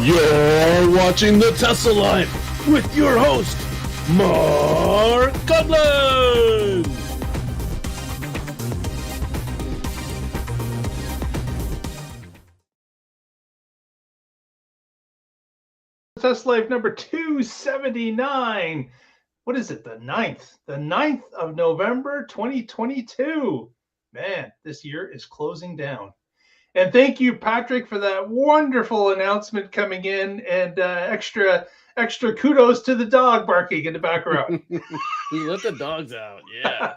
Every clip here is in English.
You're watching the Tesla Life with your host, Mark Cudlin. Tesla Life number 279. What is it? The 9th. The 9th of November, 2022. Man, this year is closing down. And thank you, Patrick, for that wonderful announcement coming in, and extra kudos to the dog barking in the background. You let the dogs out, yeah.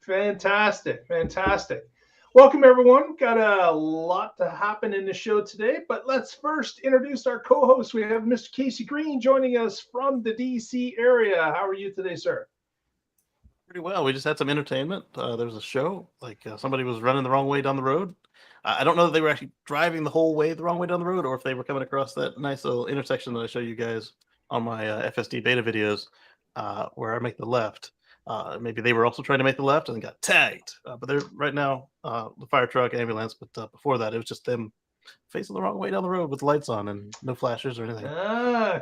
Fantastic. Welcome, everyone. Got a lot to happen in the show today, but let's first introduce our co-host. We have Mr. Casey Green joining us from the DC area. How are you today, sir? Pretty well. We just had some entertainment. There was a show, somebody was running the wrong way down the road. I don't know if they were actually driving the whole way the wrong way down the road, or if they were coming across that nice little intersection that I show you guys on my FSD beta videos, where I make the left. Maybe they were also trying to make the left and got tagged. But they're right now, the fire truck, ambulance. But before that, it was just them facing the wrong way down the road with the lights on and no flashes or anything.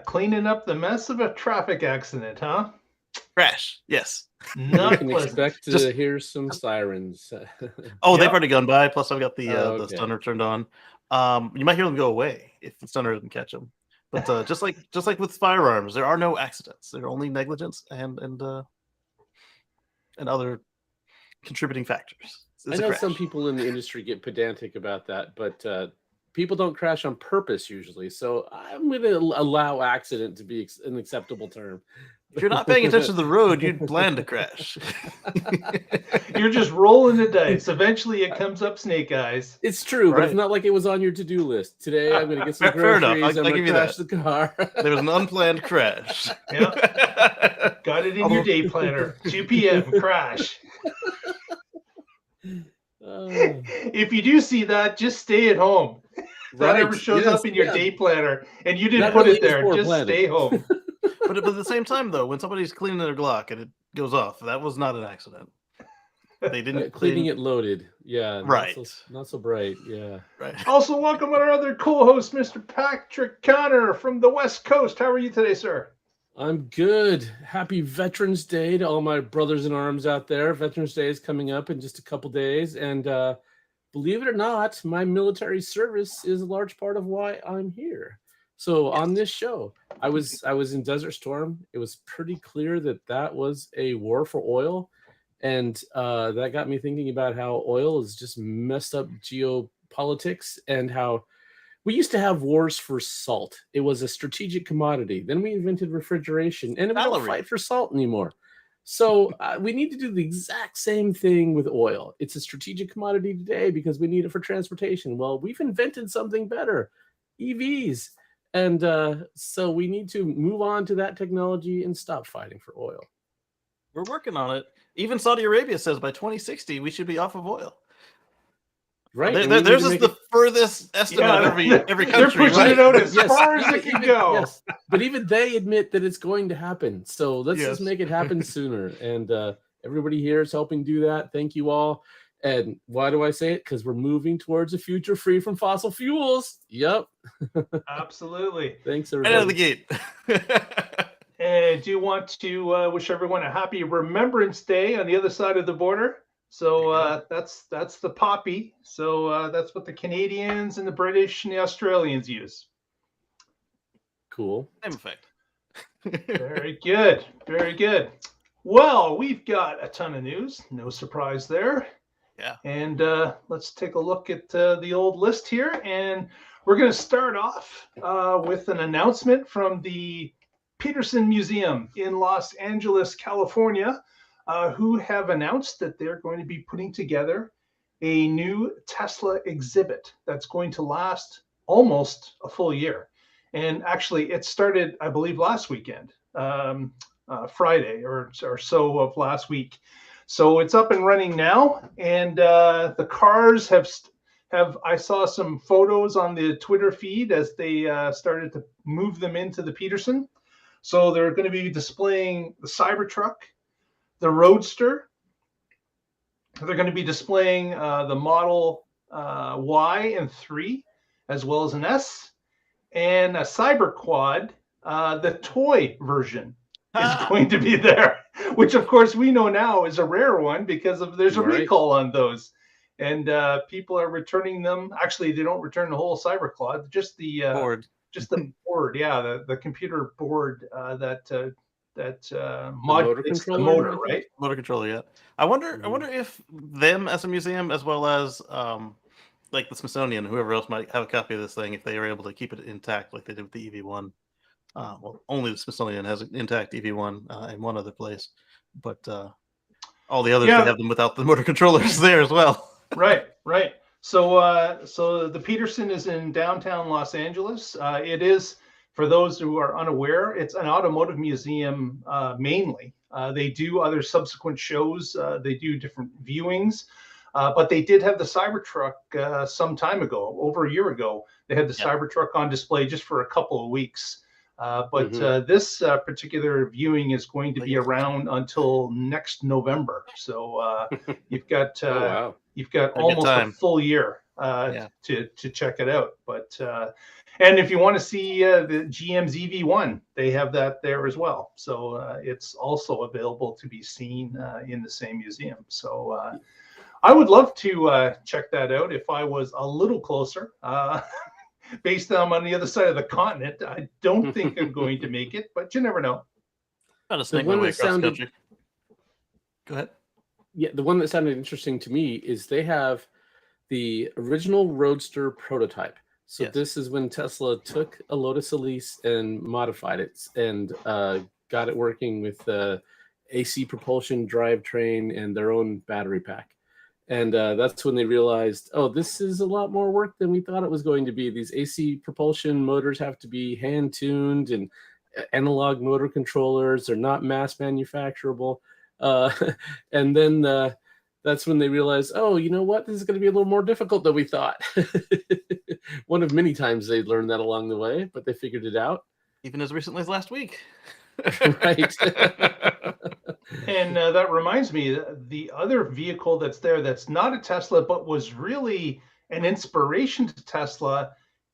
Cleaning up the mess of a traffic accident, huh? Crash, yes. Not you can expect to hear some sirens. Oh, they've already gone by. Plus, I've got the stunner turned on. You might hear them go away if the stunner doesn't catch them. But just like with firearms, there are no accidents. There are only negligence and other contributing factors. I know some people in the industry get pedantic about that, but people don't crash on purpose usually. So I'm going to allow accident to be an acceptable term. If you're not paying attention to the road, you'd plan to crash. You're just rolling the dice. Eventually, it comes up snake eyes. It's true, but it's not like it was on your to-do list. Today, I'm going to get some groceries. Fair enough. I'm going to crash the car. There was an unplanned crash. Yep. Got it in your day planner. 2 p.m. crash. If you do see that, just stay at home. If that ever shows up in your day planner, and you didn't put it there, just stay home. But at the same time, though, when somebody's cleaning their Glock and it goes off, that was not an accident. They didn't cleaning it loaded. Yeah. Right. Not so bright. Yeah. Right. Also, welcome our other co-host, Mr. Patrick Connor from the West Coast. How are you today, sir? I'm good. Happy Veterans Day to all my brothers in arms out there. Veterans Day is coming up in just a couple days, and believe it or not, my military service is a large part of why I'm here. So on this show, I was in Desert Storm. It was pretty clear that was a war for oil, and that got me thinking about how oil is just messed up geopolitics, and how we used to have wars for salt. It was a strategic commodity. Then we invented refrigeration, and we don't fight for salt anymore. So we need to do the exact same thing with oil. It's a strategic commodity today because we need it for transportation. Well, we've invented something better, EVs. And so we need to move on to that technology and stop fighting for oil. We're working on it. Even Saudi Arabia says by 2060 we should be off of oil. Right. Theirs is the furthest estimate of every country. They're pushing it out as far as it can go. Yes. But even they admit that it's going to happen. So let's just make it happen sooner. And everybody here is helping do that. Thank you all. And why do I say it? Because we're moving towards a future free from fossil fuels. Yep. Absolutely. Thanks, everybody. Right out of the gate. And I do want to wish everyone a happy Remembrance Day on the other side of the border. So that's the poppy. So that's what the Canadians and the British and the Australians use. Cool. Same effect. Very good. Very good. Well, we've got a ton of news. No surprise there. Yeah. And let's take a look at the old list here. And we're going to start off with an announcement from the Peterson Museum in Los Angeles, California, who have announced that they're going to be putting together a new Tesla exhibit that's going to last almost a full year. And actually, it started, I believe, last weekend, Friday or so of last week. So it's up and running now, and the cars have I saw some photos on the Twitter feed as they started to move them into the Peterson. So they're going to be displaying the Cybertruck, the Roadster. They're going to be displaying the Model Y and 3, as well as an S, and a Cyber Quad, the toy version, is going to be there, which of course we know now is a rare one because there's a recall on those, and people are returning them. Actually, they don't return the whole Cyber Quad, just the board. Just the board, yeah, the computer board that modulates the motor, right? Motor controller, yeah. I wonder if them as a museum, as well as like the Smithsonian, whoever else might have a copy of this thing, if they are able to keep it intact like they did with the EV1. Well, only the Smithsonian has an intact EV1 in one other place, but all the others they have them without the motor controllers there as well. Right. So the Peterson is in downtown Los Angeles. It is, for those who are unaware, it's an automotive museum mainly. They do other subsequent shows. They do different viewings. But they did have the Cybertruck some time ago, over a year ago. They had the Cybertruck on display just for a couple of weeks. But this particular viewing is going to be around until next November. So you've got almost a full year to check it out. But and if you want to see the GM's EV1, they have that there as well. So it's also available to be seen in the same museum. So I would love to check that out if I was a little closer. Based on I'm on the other side of the continent, I don't think I'm going to make it, but you never know. Go ahead. Yeah, the one that sounded interesting to me is they have the original Roadster prototype. So this is when Tesla took a Lotus Elise and modified it and got it working with AC propulsion drivetrain and their own battery pack. And that's when they realized, oh, this is a lot more work than we thought it was going to be. These AC propulsion motors have to be hand-tuned and analog motor controllers. They're not mass manufacturable. And then that's when they realized, oh, you know what? This is going to be a little more difficult than we thought. One of many times they learned that along the way, but they figured it out. Even as recently as last week. Right. And that reminds me, the other vehicle that's there that's not a Tesla, but was really an inspiration to Tesla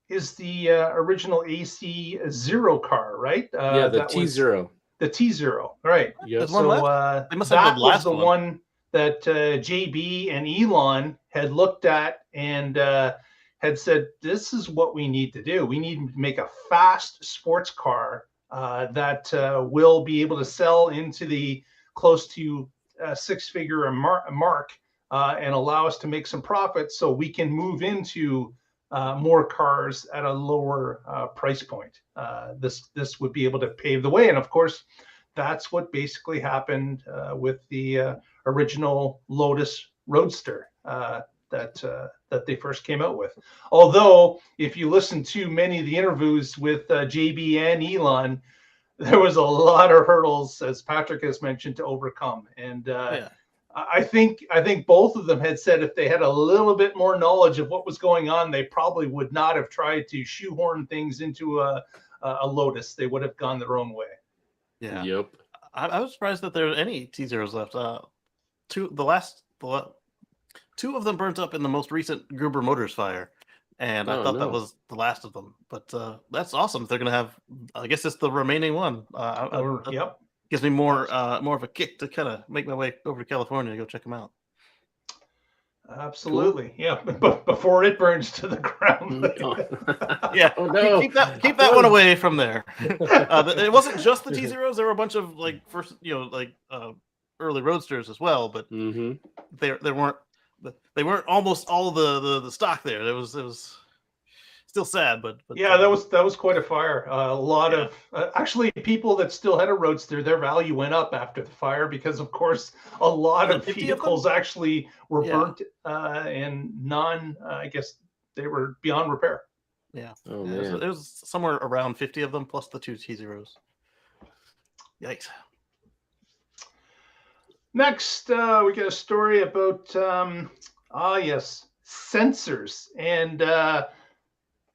is the original AC Zero car, right? The T0. The T0, right. Yep. So that was the one that JB and Elon had looked at and had said, this is what we need to do. We need to make a fast sports car that will be able to sell into the close to six-figure mark and allow us to make some profits so we can move into more cars at a lower price point. This would be able to pave the way. And of course, that's what basically happened with the original Lotus Roadster that they first came out with. Although, if you listen to many of the interviews with JB and Elon, there was a lot of hurdles, as Patrick has mentioned, to overcome. And I think both of them had said if they had a little bit more knowledge of what was going on, they probably would not have tried to shoehorn things into a Lotus. They would have gone their own way. Yeah. Yep. I was surprised that there are any T0s left. Two of them burnt up in the most recent Gruber Motors fire. And I thought that was the last of them. But that's awesome. They're going to have, I guess it's the remaining one. Yep. Gives me more of a kick to kind of make my way over to California to go check them out. Absolutely. Cool. Yeah. But before it burns to the ground. Yeah. Oh, no. Keep that one away from there. It wasn't just the T0s. There were a bunch of early Roadsters as well, but they weren't almost all the stock there. It was still sad, but yeah, that was quite a fire. A lot of actually people that still had a Roadster, their value went up after the fire because, of course, a lot of vehicles actually were burnt and I guess they were beyond repair. Yeah, it was somewhere around 50 of them plus the two T0s. Yikes. Next, we got a story about sensors. And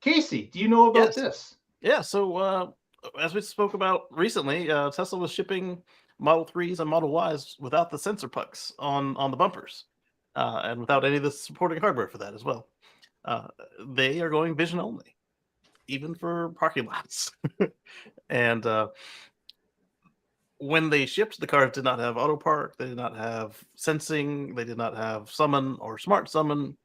Casey, do you know about this? Yeah. So as we spoke about recently, Tesla was shipping Model 3s and Model Ys without the sensor pucks on the bumpers, and without any of the supporting hardware for that as well. they are going vision only, even for parking lots. And when they shipped, the cars did not have auto park, they did not have sensing, they did not have summon or smart summon.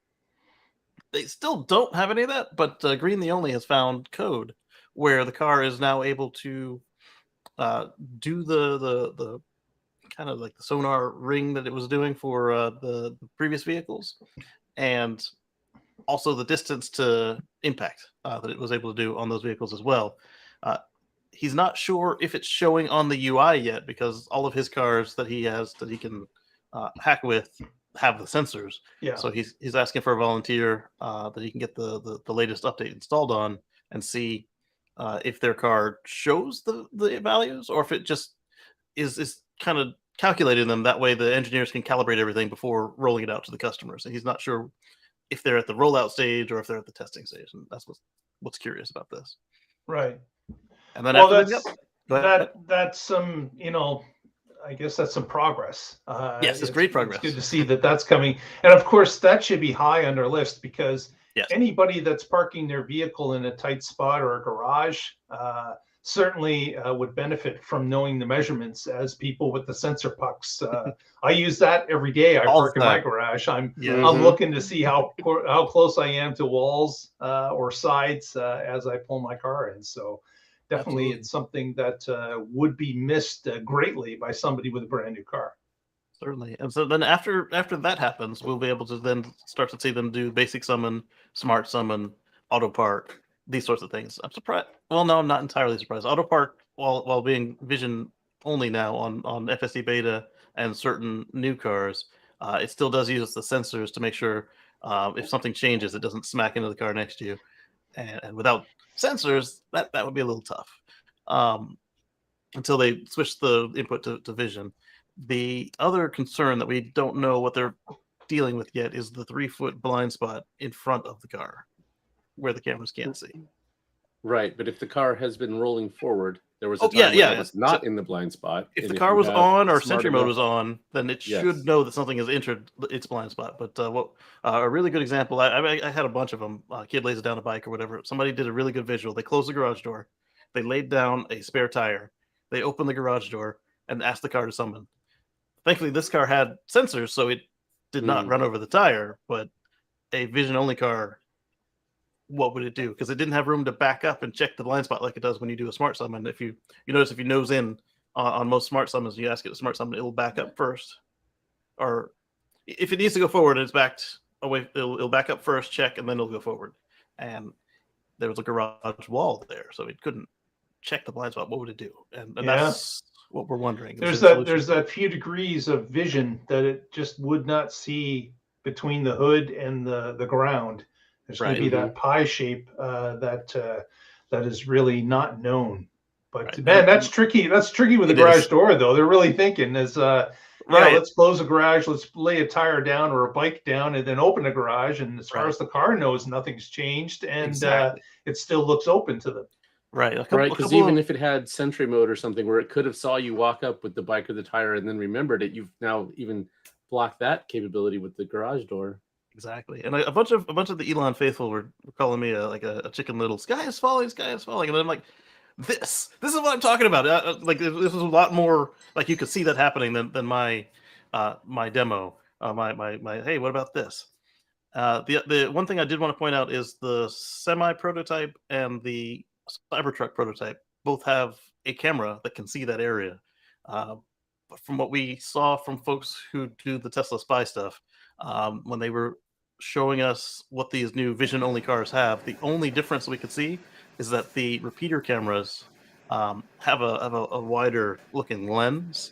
They still don't have any of that, but Green the Only has found code where the car is now able to do the kind of like the sonar ring that it was doing for the previous vehicles, and also the distance to impact that it was able to do on those vehicles as well. He's not sure if it's showing on the UI yet, because all of his cars that he has that he can hack with have the sensors. Yeah. So he's asking for a volunteer that he can get the latest update installed on and see if their car shows the values, or if it just is kind of calculating them. That way the engineers can calibrate everything before rolling it out to the customers. And he's not sure if they're at the rollout stage or if they're at the testing stage. And that's what's curious about this. Right. And then Well, after that's some, I guess that's some progress. Yes, it's great progress. It's good to see that that's coming. And of course, that should be high on our list, because yes, anybody that's parking their vehicle in a tight spot or a garage certainly would benefit from knowing the measurements, as people with the sensor pucks. I use that every day. I park in my garage. I'm looking to see how close I am to walls or sides as I pull my car in. So definitely, it's something that would be missed greatly by somebody with a brand new car. Certainly. And so then after that happens, we'll be able to then start to see them do basic summon, smart summon, auto park, these sorts of things. I'm surprised. Well, no, I'm not entirely surprised. Auto park, while being vision only now on FSD beta and certain new cars, it still does use the sensors to make sure if something changes, it doesn't smack into the car next to you. And without sensors, that would be a little tough until they switch the input to vision. The other concern that we don't know what they're dealing with yet is the 3-foot blind spot in front of the car where the cameras can't see. Right, but if the car has been rolling forward, there was a time when it was not in the blind spot. If the car was on or sentry mode was on, then it should know that something has entered its blind spot. But a really good example, I had a bunch of them. A kid lays down a bike or whatever. Somebody did a really good visual. They closed the garage door. They laid down a spare tire. They opened the garage door and asked the car to summon. Thankfully, this car had sensors, so it did not run over the tire. But a vision-only car, what would it do? Because it didn't have room to back up and check the blind spot like it does when you do a smart summon. If you notice, if you nose in on most smart summons, you ask it to smart summon, it'll back up first. Or if it needs to go forward and it's backed away, it'll back up first, check, and then it'll go forward. And there was a garage wall there, so it couldn't check the blind spot. What would it do? And that's what we're wondering. There's that few degrees of vision that it just would not see between the hood and the ground. There's going to be that pie shape that is really not known. But man, that's tricky. That's tricky with the garage door, though. They're really thinking let's close the garage, let's lay a tire down or a bike down, and then open the garage. And as far as the car knows, nothing's changed, and it still looks open to them. Right, because even if it had sentry mode or something where it could have saw you walk up with the bike or the tire and then remembered it, you've now even blocked that capability with the garage door. Exactly. And a bunch of the Elon faithful were calling me a chicken little. Sky is falling, and then I'm like, this is what I'm talking about. Like, this was a lot more like you could see that happening than my my demo. My hey, what about this? The one thing I did want to point out is the semi prototype and the Cybertruck prototype both have a camera that can see that area. But from what we saw from folks who do the Tesla Spy stuff, when they were showing us what these new vision-only cars have, the only difference we could see is that the repeater cameras have a wider-looking lens,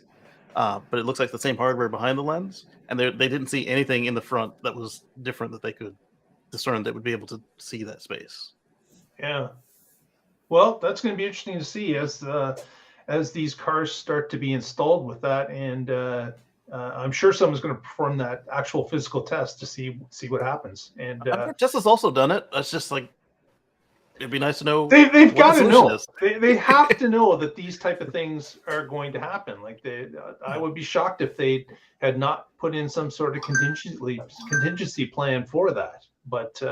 but it looks like the same hardware behind the lens, and they didn't see anything in the front that was different that they could discern that would be able to see that space. Yeah. Well, that's going to be interesting to see as these cars start to be installed with that, and I'm sure someone's going to perform that actual physical test to see what happens. And Tesla's also done it. It's just like it'd be nice to know. They've got to know. They have to know that these type of things are going to happen. Like I would be shocked if they had not put in some sort of contingency plan for that. But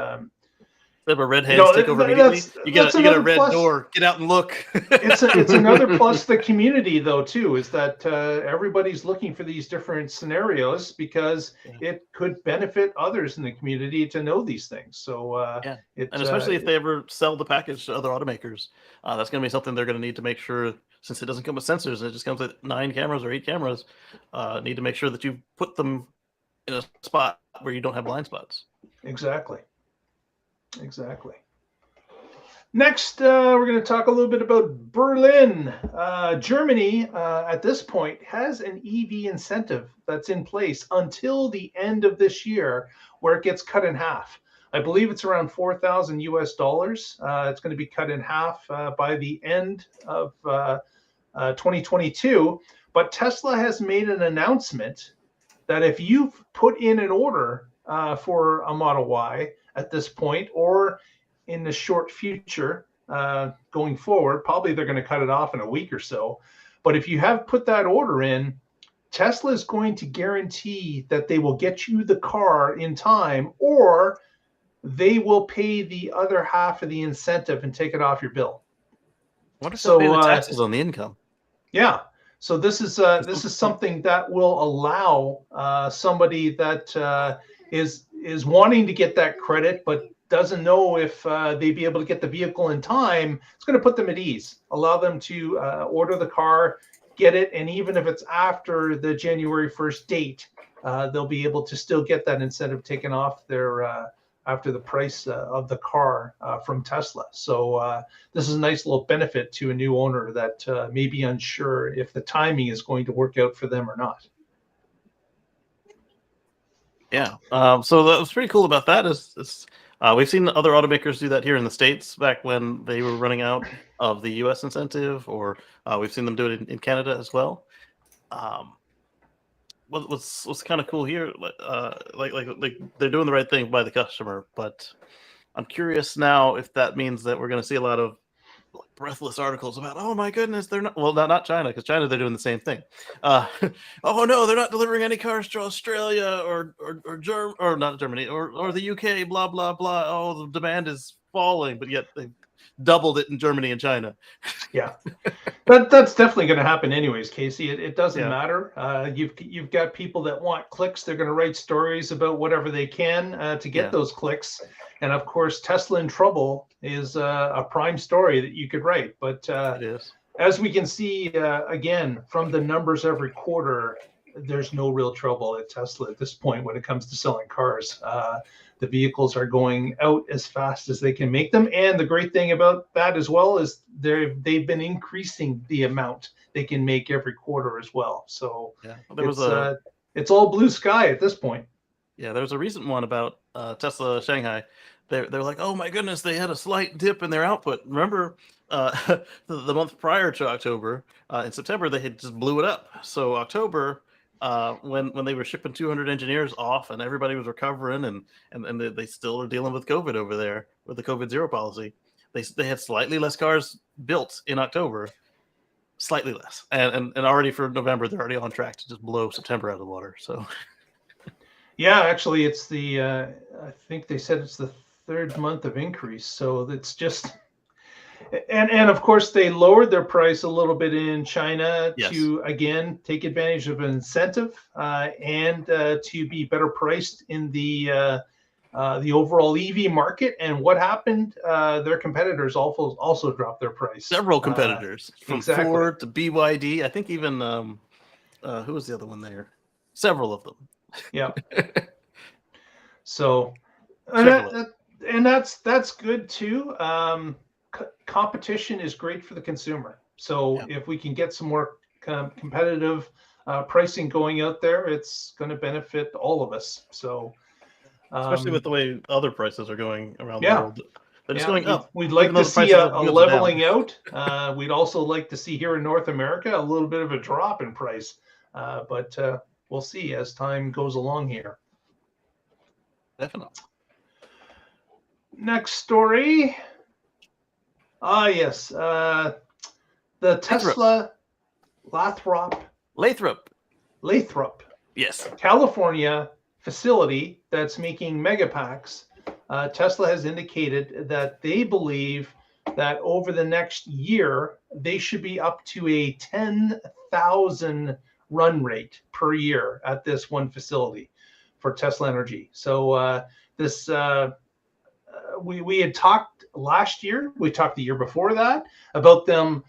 Instead of a red hands take over immediately, you get a red plus. door. Get out and look. It's another plus the community though too, is that everybody's looking for these different scenarios because it could benefit others in the community to know these things. So and especially if they ever sell the package to other automakers, that's going to be something they're going to need to make sure, since it doesn't come with sensors, it just comes with 9 cameras or 8 cameras. Need to make sure that you put them in a spot where you don't have blind spots. Exactly. Next, we're going to talk a little bit about Berlin. Germany, at this point, has an EV incentive that's in place until the end of this year, where it gets cut in half. I believe it's around $4,000 US. It's going to be cut in half by the end of 2022. But Tesla has made an announcement that if you've put in an order for a Model Y at this point, or in the short future going forward, probably they're going to cut it off in a week or so. But if you have put that order in, Tesla is going to guarantee that they will get you the car in time, or they will pay the other half of the incentive and take it off your bill. What if they pay the taxes on the income? Yeah. So this is something that will allow somebody that is wanting to get that credit but doesn't know if they'd be able to get the vehicle in time. It's going to put them at ease, allow them to order the car, get it, and even if it's after the January 1st date, they'll be able to still get that incentive taken off their after the price of the car from Tesla. So this is a nice little benefit to a new owner that may be unsure if the timing is going to work out for them or not. Yeah. So that was pretty cool about that is we've seen other automakers do that here in the States back when they were running out of the U.S. incentive, or we've seen them do it in Canada as well. What's kind of cool here, like they're doing the right thing by the customer, but I'm curious now if that means that we're going to see a lot of breathless articles about, oh my goodness, they're not China, because China, they're doing the same thing. Oh no, they're not delivering any cars to Australia or not Germany or the UK, blah blah blah. Oh, the demand is falling, but yet they doubled it in Germany and China. Yeah, that's definitely going to happen anyways, Casey. It doesn't matter. You've got people that want clicks. They're going to write stories about whatever they can to get those clicks. And of course, Tesla in trouble is a prime story that you could write. But it is. As we can see, again, from the numbers every quarter, there's no real trouble at Tesla at this point when it comes to selling cars. The vehicles are going out as fast as they can make them. And the great thing about that as well is they've been increasing the amount they can make every quarter as well. So it's all blue sky at this point. Yeah, there was a recent one about Tesla Shanghai. They're like, oh my goodness, they had a slight dip in their output. Remember, the month prior to October, in September, they had just blew it up. So October, when they were shipping 200 engineers off and everybody was recovering and they still are dealing with COVID over there with the COVID zero policy, they had slightly less cars built in October, slightly less, and already for November they're already on track to just blow September out of the water. So. Yeah, actually, it's the I think they said it's the 3rd month of increase. So it's just, and of course they lowered their price a little bit in China to again take advantage of an incentive and to be better priced in the overall EV market. And what happened? Their competitors also dropped their price. Several competitors from Ford to BYD. I think even who was the other one there? Several of them. Yeah. So, and that's good too. Competition is great for the consumer. So if we can get some more competitive pricing going out there, it's going to benefit all of us. So, especially with the way other prices are going around the world. They're just going up. We'd like to see a leveling out. We'd also like to see here in North America a little bit of a drop in price. But we'll see as time goes along here. Definitely. Next story. Yes. The Tesla Lathrop. Yes. California facility that's making Megapacks Tesla has indicated that they believe that over the next year, they should be up to a 10,000 run rate per year at this one facility for Tesla Energy. So we had talked last year, we talked the year before that about them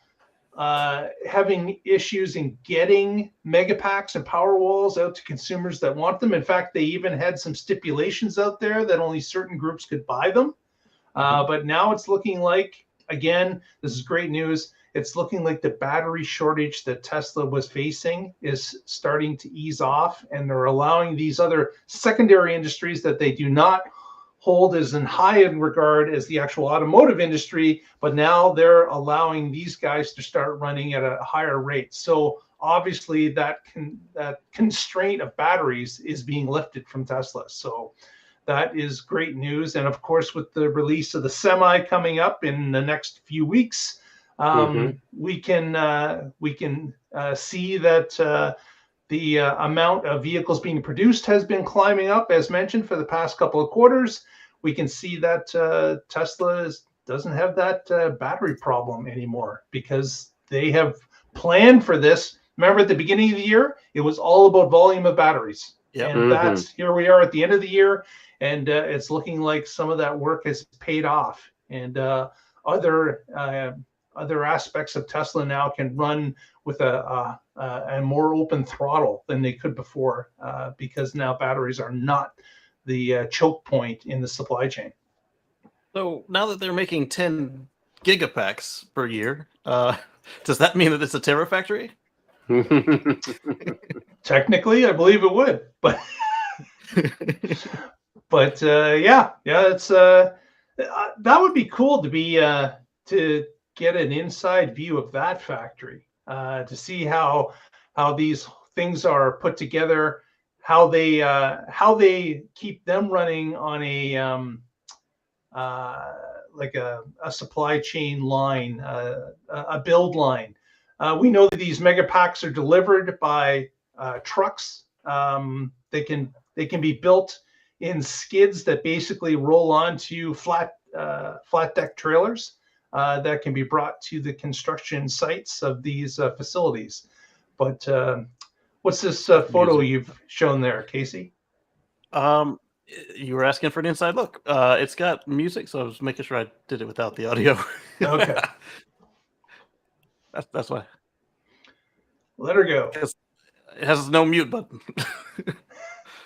having issues in getting Megapacks and Powerwalls out to consumers that want them. In fact, they even had some stipulations out there that only certain groups could buy them. But now it's looking like, again, this is great news. It's looking like the battery shortage that Tesla was facing is starting to ease off, and they're allowing these other secondary industries that they do not hold as in high in regard as the actual automotive industry, but now they're allowing these guys to start running at a higher rate. So obviously that constraint of batteries is being lifted from Tesla. So that is great news. And of course, with the release of the Semi coming up in the next few weeks, we can see that the amount of vehicles being produced has been climbing up, as mentioned, for the past couple of quarters. We can see that Tesla doesn't have that battery problem anymore because they have planned for this. Remember, at the beginning of the year, it was all about volume of batteries. Yep. And that's here we are at the end of the year, and it's looking like some of that work has paid off. And other aspects of Tesla now can run with a more open throttle than they could before, because now batteries are not the choke point in the supply chain. So now that they're making 10 gigapacks per year, does that mean that it's a Terafactory? Technically, I believe it would, but yeah, it's that would be cool to be to get an inside view of that factory, to see how these things are put together, how they keep them running on a like a supply chain line, a build line. We know that these Megapacks are delivered by trucks. They can be built in skids that basically roll onto flat deck trailers that can be brought to the construction sites of these facilities. But what's this photo you've shown there, Casey? You were asking for an inside look. It's got music, so I was making sure I did it without the audio. Okay. That's why. Let her go. It has no mute button.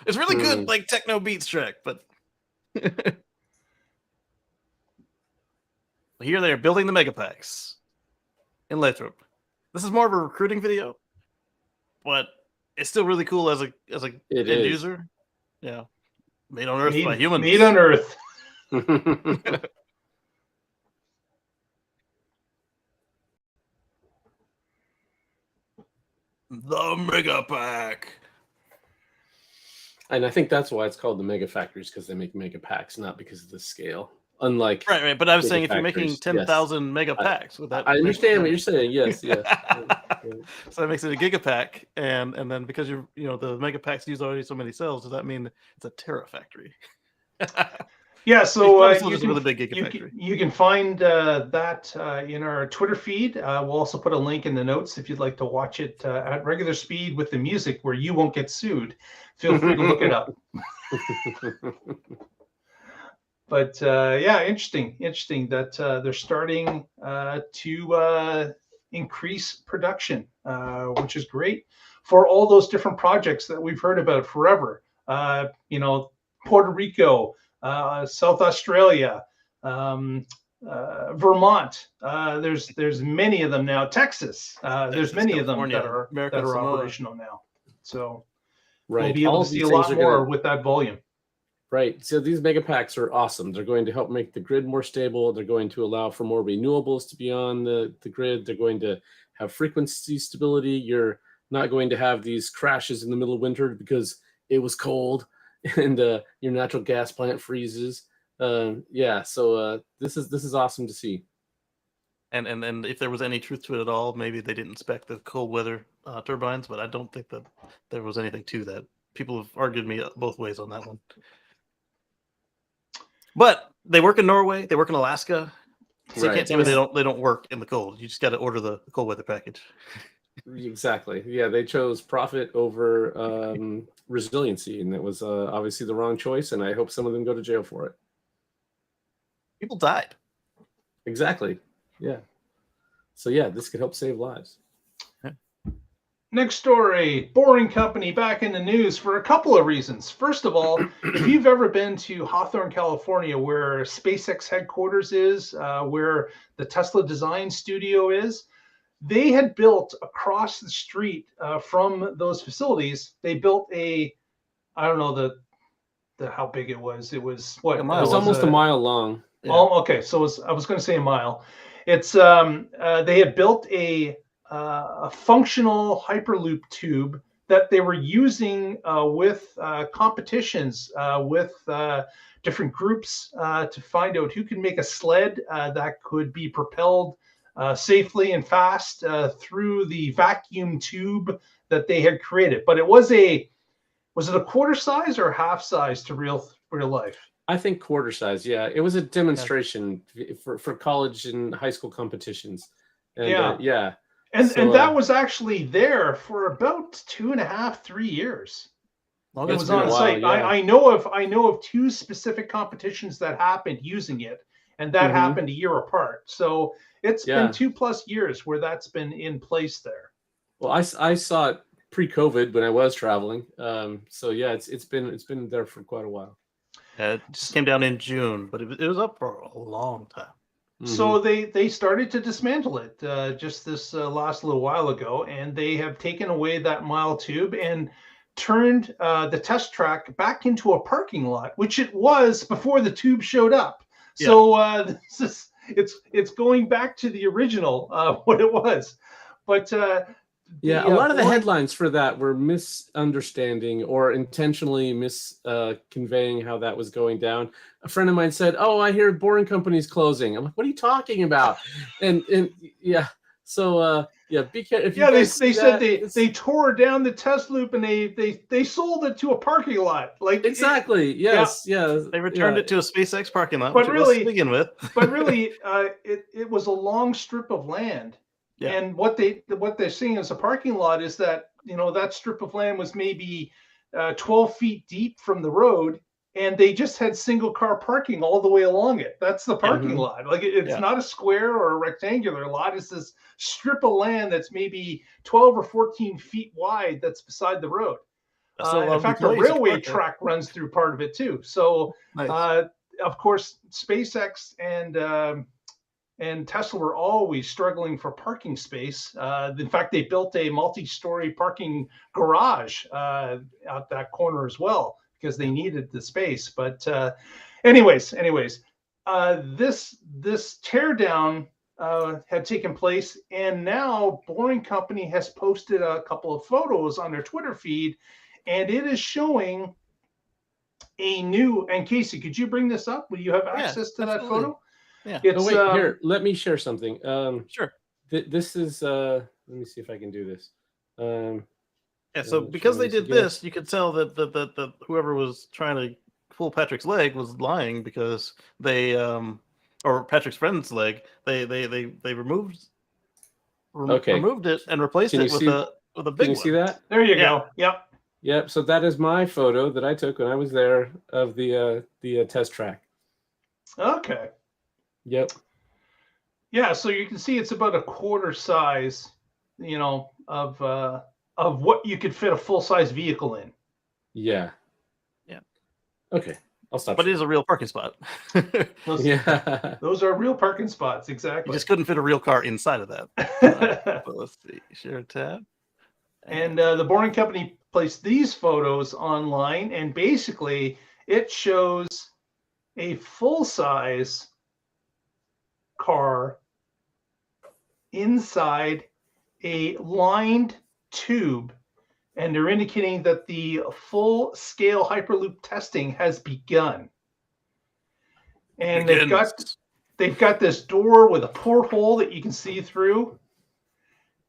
It's really good, like techno beats track, but here they are building the Megapacks in Lathrop. This is more of a recruiting video, but it's still really cool as a end user. Yeah, made on Earth by humans. Made on Earth. The Megapack. And I think that's why it's called the Mega Factories, because they make Megapacks, not because of the scale. Unlike right. But I was saying, if you're making 10,000 Megapacks, would that? I understand what you're saying. Yes. So that makes it a Gigapack, and then because the Megapacks use already so many cells, does that mean it's a Terafactory? Yeah, so you can find that in our Twitter feed. We'll also put a link in the notes if you'd like to watch it at regular speed with the music where you won't get sued. Feel free to look it up. But yeah, interesting that they're starting to increase production, which is great for all those different projects that we've heard about forever. Puerto Rico, South Australia, Vermont. There's many of them now. Texas. There's many of them that are operational now. So we'll be able to see a lot more with that volume. Right. So these Megapacks are awesome. They're going to help make the grid more stable. They're going to allow for more renewables to be on the grid. They're going to have frequency stability. You're not going to have these crashes in the middle of winter because it was cold and your natural gas plant freezes. Yeah. So this is awesome to see. And if there was any truth to it at all, maybe they didn't spec the cold weather turbines, but I don't think that there was anything to that. People have argued me both ways on that one. But they work in Norway, they work in Alaska, so you Right. can't tell me they don't work in the cold. You just got to order the cold weather package. Exactly. Yeah, they chose profit over resiliency, and it was obviously the wrong choice. And I hope some of them go to jail for it. People died. Exactly. Yeah. So yeah, this could help save lives. Next story, Boring Company back in the news for a couple of reasons. First of all, if you've ever been to Hawthorne, California, where SpaceX headquarters is, where the Tesla design studio is, they had built across the street from those facilities. They built I don't know the how big it was. It was what? A It mile. was almost a mile long. Yeah. Oh, okay. So I was going to say a mile. It's they had built a functional Hyperloop tube that they were using with competitions with different groups to find out who can make a sled that could be propelled safely and fast through the vacuum tube that they had created. But was it a quarter size or half size to real life? I think quarter size. Yeah, it was a demonstration for college and high school competitions. And, yeah. And that was actually there for about 2.5, 3 years. Well, It was on site. Yeah. I know of two specific competitions that happened using it, and that happened a year apart. So it's been 2+ years where that's been in place there. Well, I saw it pre-COVID when I was traveling. So yeah, it's been there for quite a while. It just came down in June, but it was up for a long time. So they started to dismantle it just this last little while ago, and they have taken away that mile tube and turned the test track back into a parking lot, which it was before the tube showed up. Yeah. So it's going back to the original what it was, but. Yeah, a lot of the headlines for that were misunderstanding or intentionally conveying how that was going down. A friend of mine said, "Oh, I hear Boring Company's closing." I'm like, "What are you talking about?" And yeah, so be careful. They said they tore down the test loop and they sold it to a parking lot. Like exactly, yes. They returned it to a SpaceX parking lot, but really, to begin with. But really, it was a long strip of land. Yeah. And what they're seeing as a parking lot is that, that strip of land was maybe 12 feet deep from the road, and they just had single car parking all the way along it. That's the parking lot. Like it's not a square or a rectangular lot. It's this strip of land that's maybe 12 or 14 feet wide that's beside the road. In fact, a railway track runs through part of it too. So, nice. Of course, SpaceX and Tesla were always struggling for parking space. In fact, they built a multi-story parking garage out that corner as well because they needed the space. But anyways, this teardown had taken place, and now Boring Company has posted a couple of photos on their Twitter feed, and it is showing a new. And Casey, could you bring this up? Will you have access to that photo? Yeah. Wait, here, let me share something. Sure. This is let me see if I can do this. So because they did this, you could tell that whoever was trying to pull Patrick's leg was lying, because they or Patrick's friend's leg, they removed it and replaced it with a big one. Can you see that? There you go. Yep. So that is my photo that I took when I was there of the test track. Okay. Yep. Yeah, so you can see it's about a quarter size, of what you could fit a full-size vehicle in. Yeah. Okay, I'll stop. But it is a real parking spot. Those are real parking spots, exactly. You just couldn't fit a real car inside of that. But let's see, share tab. And the Boring Company placed these photos online, and basically it shows a full-size car inside a lined tube, and they're indicating that the full-scale Hyperloop testing has begun. And they've got this door with a porthole that you can see through.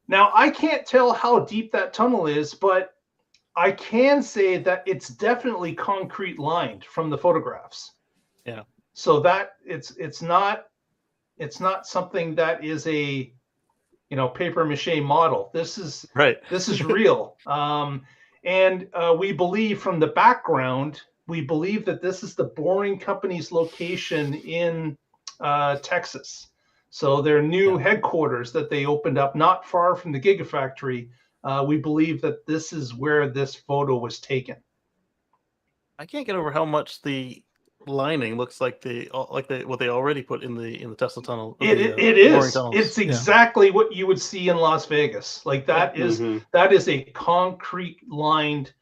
Now, I can't tell how deep that tunnel is, but I can say that it's definitely concrete lined from the photographs. Yeah. So that it's not something that is a paper mache model. This is Right. This is real. And we believe from the background, we believe that this is the Boring Company's location in Texas. So their new headquarters that they opened up not far from the Gigafactory, we believe that this is where this photo was taken. I can't get over how much the lining looks like what they already put in the Tesla tunnel. It is. It's exactly what you would see in Las Vegas. Like that is a concrete lined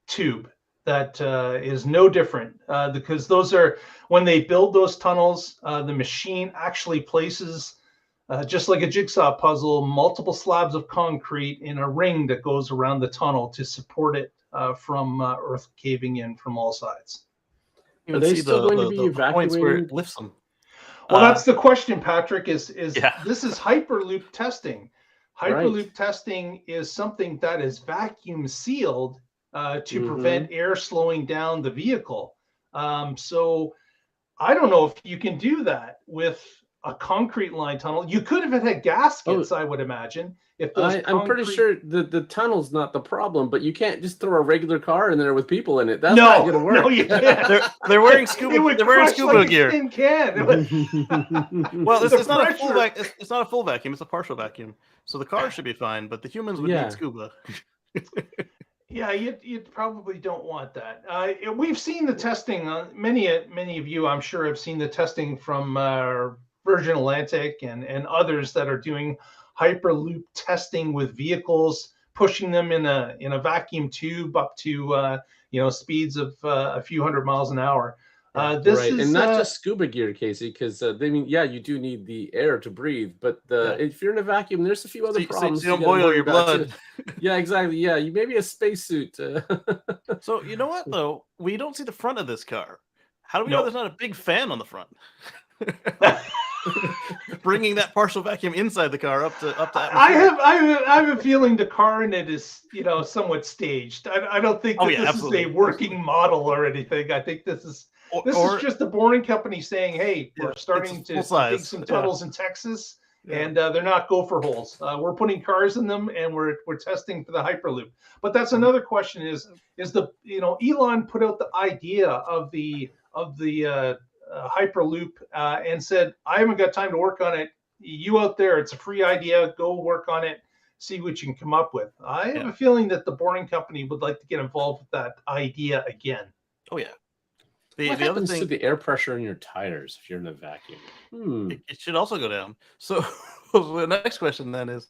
tube that is no different because those are, when they build those tunnels, the machine actually places just like a jigsaw puzzle, multiple slabs of concrete in a ring that goes around the tunnel to support it from earth caving in from all sides. Are they still going to be evacuating? Points where it lifts them. Well, that's the question, Patrick. This is Hyperloop testing. Hyperloop testing is something that is vacuum sealed to prevent air slowing down the vehicle. So I don't know if you can do that with a concrete line tunnel. You could if it had gaskets, I would imagine. I'm pretty sure the tunnel's not the problem, but you can't just throw a regular car in there with people in it. That's not going to work. No, you can't. They're wearing scuba. They're wearing scuba like gear. Well, it's not a full vacuum. It's not a full vacuum. It's a partial vacuum. So the car should be fine, but the humans would need scuba. Yeah, you probably don't want that. We've seen the testing. Many of you, I'm sure, have seen the testing from Virgin Atlantic and others that are doing Hyperloop testing with vehicles, pushing them in a vacuum tube up to speeds of a few hundred miles an hour. This is, and not just scuba gear, Casey, because you do need the air to breathe, but if you're in a vacuum, there's a few other problems. So you don't boil your blood. Yeah, exactly. Yeah, you maybe a spacesuit. So you know what though? We don't see the front of this car. How do we know there's not a big fan on the front? Bringing that partial vacuum inside the car up to I have a feeling the car in it is somewhat staged. I don't think that this is a working model or anything. I think this is just the Boring Company saying, hey, we're starting to dig some tunnels in Texas, and they're not gopher holes. We're putting cars in them, and we're testing for the Hyperloop. But that's another question: is the Elon put out the idea of the Hyperloop and said, I haven't got time to work on it. You out there, it's a free idea. Go work on it. See what you can come up with. I have a feeling that the Boring Company would like to get involved with that idea again. Oh yeah. What happens to the air pressure in your tires if you're in a vacuum? It should also go down. So the next question then is,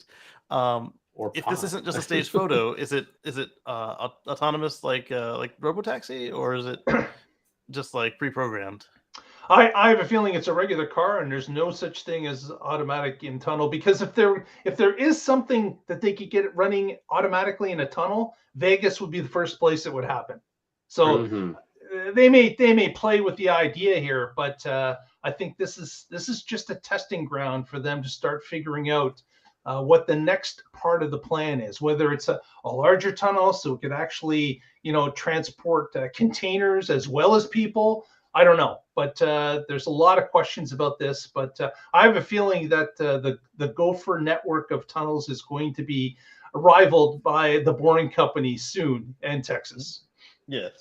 if this isn't just a staged photo, is it autonomous like Robotaxi, or is it just like pre-programmed? I have a feeling it's a regular car, and there's no such thing as automatic in tunnel, because if there is something that they could get it running automatically in a tunnel, Vegas would be the first place it would happen. So they may play with the idea here, but I think this is just a testing ground for them to start figuring out what the next part of the plan is, whether it's a larger tunnel so it could actually transport containers as well as people. I don't know, but there's a lot of questions about this. But I have a feeling that the Gopher network of tunnels is going to be rivaled by the Boring Company soon in Texas. Yes.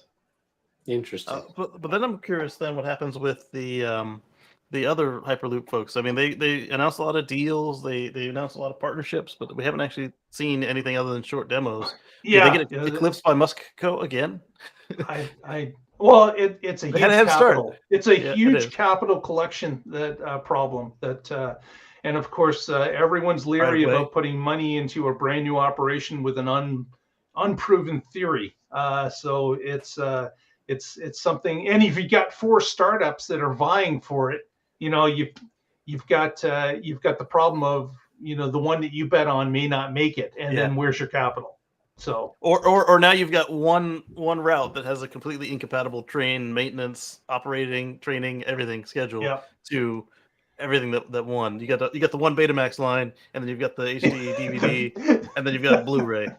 Interesting. But then I'm curious then what happens with the other Hyperloop folks. I mean, they announced a lot of deals. They announced a lot of partnerships, but we haven't actually seen anything other than short demos. Yeah. Did they get eclipsed by Muskco again? Well, it's a huge capital. It's a huge it capital collection problem that, and of course, everyone's leery about putting money into a brand new operation with an unproven theory. So it's something. And if you got 4 startups that are vying for it, you've got the problem of the one that you bet on may not make it, and then where's your capital? So or now you've got one route that has a completely incompatible train maintenance, operating, training, everything schedule to everything that one. You got the one Betamax line, and then you've got the HD DVD, and then you've got Blu-ray.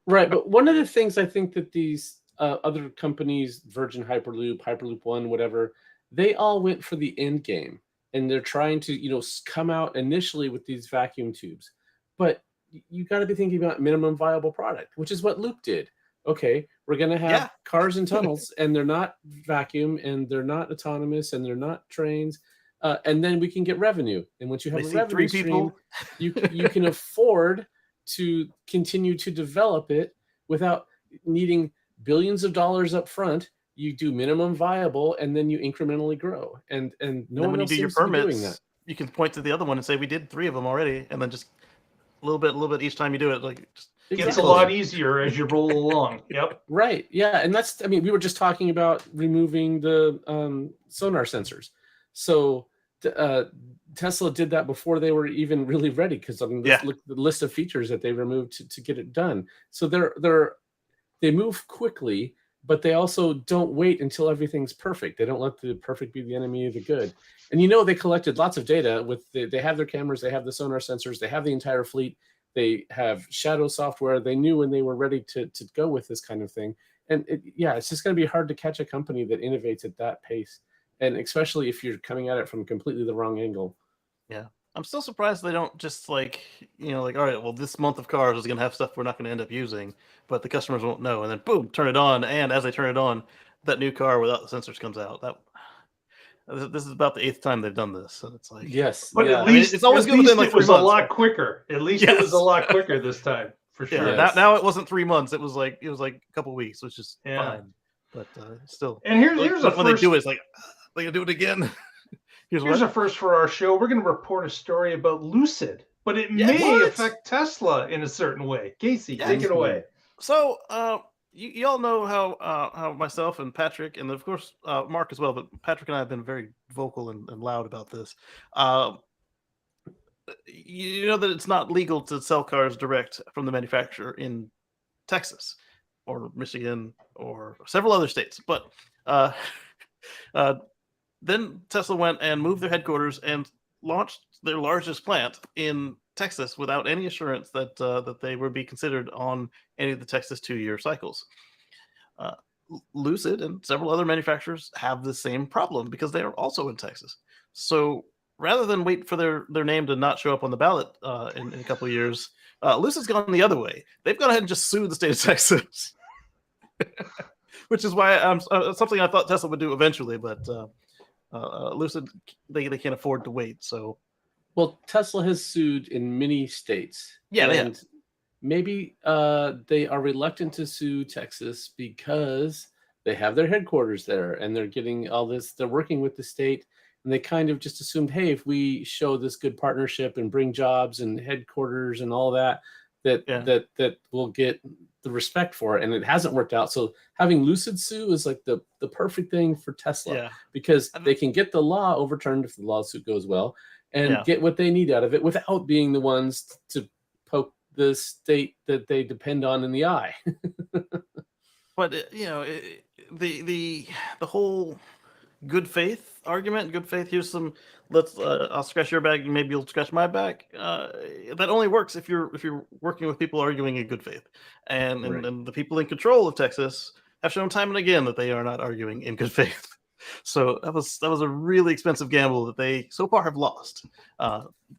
Right, but one of the things I think that these other companies, Virgin Hyperloop, Hyperloop One, whatever, they all went for the end game, and they're trying to, come out initially with these vacuum tubes. But you got to be thinking about minimum viable product, which is what Loop did. Okay, we're going to have cars and tunnels, and they're not vacuum, and they're not autonomous, and they're not trains. And then we can get revenue. And once you have a revenue stream, you can afford to continue to develop it without needing billions of dollars up front. You do minimum viable, and then you incrementally grow. And no one else seems to be doing that. You can point to the other one and say, we did 3 of them already, and then just a little bit each time you do it. Like, it gets a lot easier as you roll along. Yep. Right. Yeah. And that's, we were just talking about removing the sonar sensors. So Tesla did that before they were even really ready, because look at the list of features that they removed to get it done. So they move quickly, but they also don't wait until everything's perfect. They don't let the perfect be the enemy of the good. And they collected lots of data they have their cameras, they have the sonar sensors, they have the entire fleet, they have shadow software. They knew when they were ready to go with this kind of thing. And it's just going to be hard to catch a company that innovates at that pace. And especially if you're coming at it from completely the wrong angle. Yeah. I'm still surprised they don't just all right, well, this month of cars is going to have stuff we're not going to end up using, but the customers won't know. And then boom, turn it on. And as they turn it on, that new car without the sensors comes out. This is about the 8th time they've done this. So it's like, yes, but at least it's always good within like 3 months. It was a lot quicker. At least it was a lot quicker this time, for sure. Yeah, now it wasn't 3 months. It was like a couple of weeks, which is fine. But still. And here's when they do it, it's like, they gonna do it again. Here's a first for our show. We're going to report a story about Lucid, but it may affect Tesla in a certain way. Casey, take it away. So, you all know how myself and Patrick, and of course Mark as well, but Patrick and I have been very vocal and loud about this. You know that it's not legal to sell cars direct from the manufacturer in Texas or Michigan or several other states, but then Tesla went and moved their headquarters and launched their largest plant in Texas without any assurance that they would be considered on any of the Texas 2-year cycles. Lucid and several other manufacturers have the same problem because they are also in Texas. So rather than wait for their name to not show up on the ballot in a couple of years, Lucid's gone the other way. They've gone ahead and just sued the state of Texas, which is why something I thought Tesla would do eventually, but Lucid, they can't afford to wait. So, well, Tesla has sued in many states. Yeah, and maybe they are reluctant to sue Texas because they have their headquarters there, and they're getting all this. They're working with the state, and they kind of just assumed, hey, if we show this good partnership and bring jobs and headquarters and all that we'll get the respect for it, and it hasn't worked out. So having Lucid sue is like the perfect thing for Tesla, because they can get the law overturned if the lawsuit goes well, and get what they need out of it without being the ones to poke the state that they depend on in the eye. But the whole good faith argument, here's some, I'll scratch your back and maybe you'll scratch my back. That only works if you're working with people arguing in good faith, and the people in control of Texas have shown time and again that they are not arguing in good faith. So that was a really expensive gamble that they so far have lost.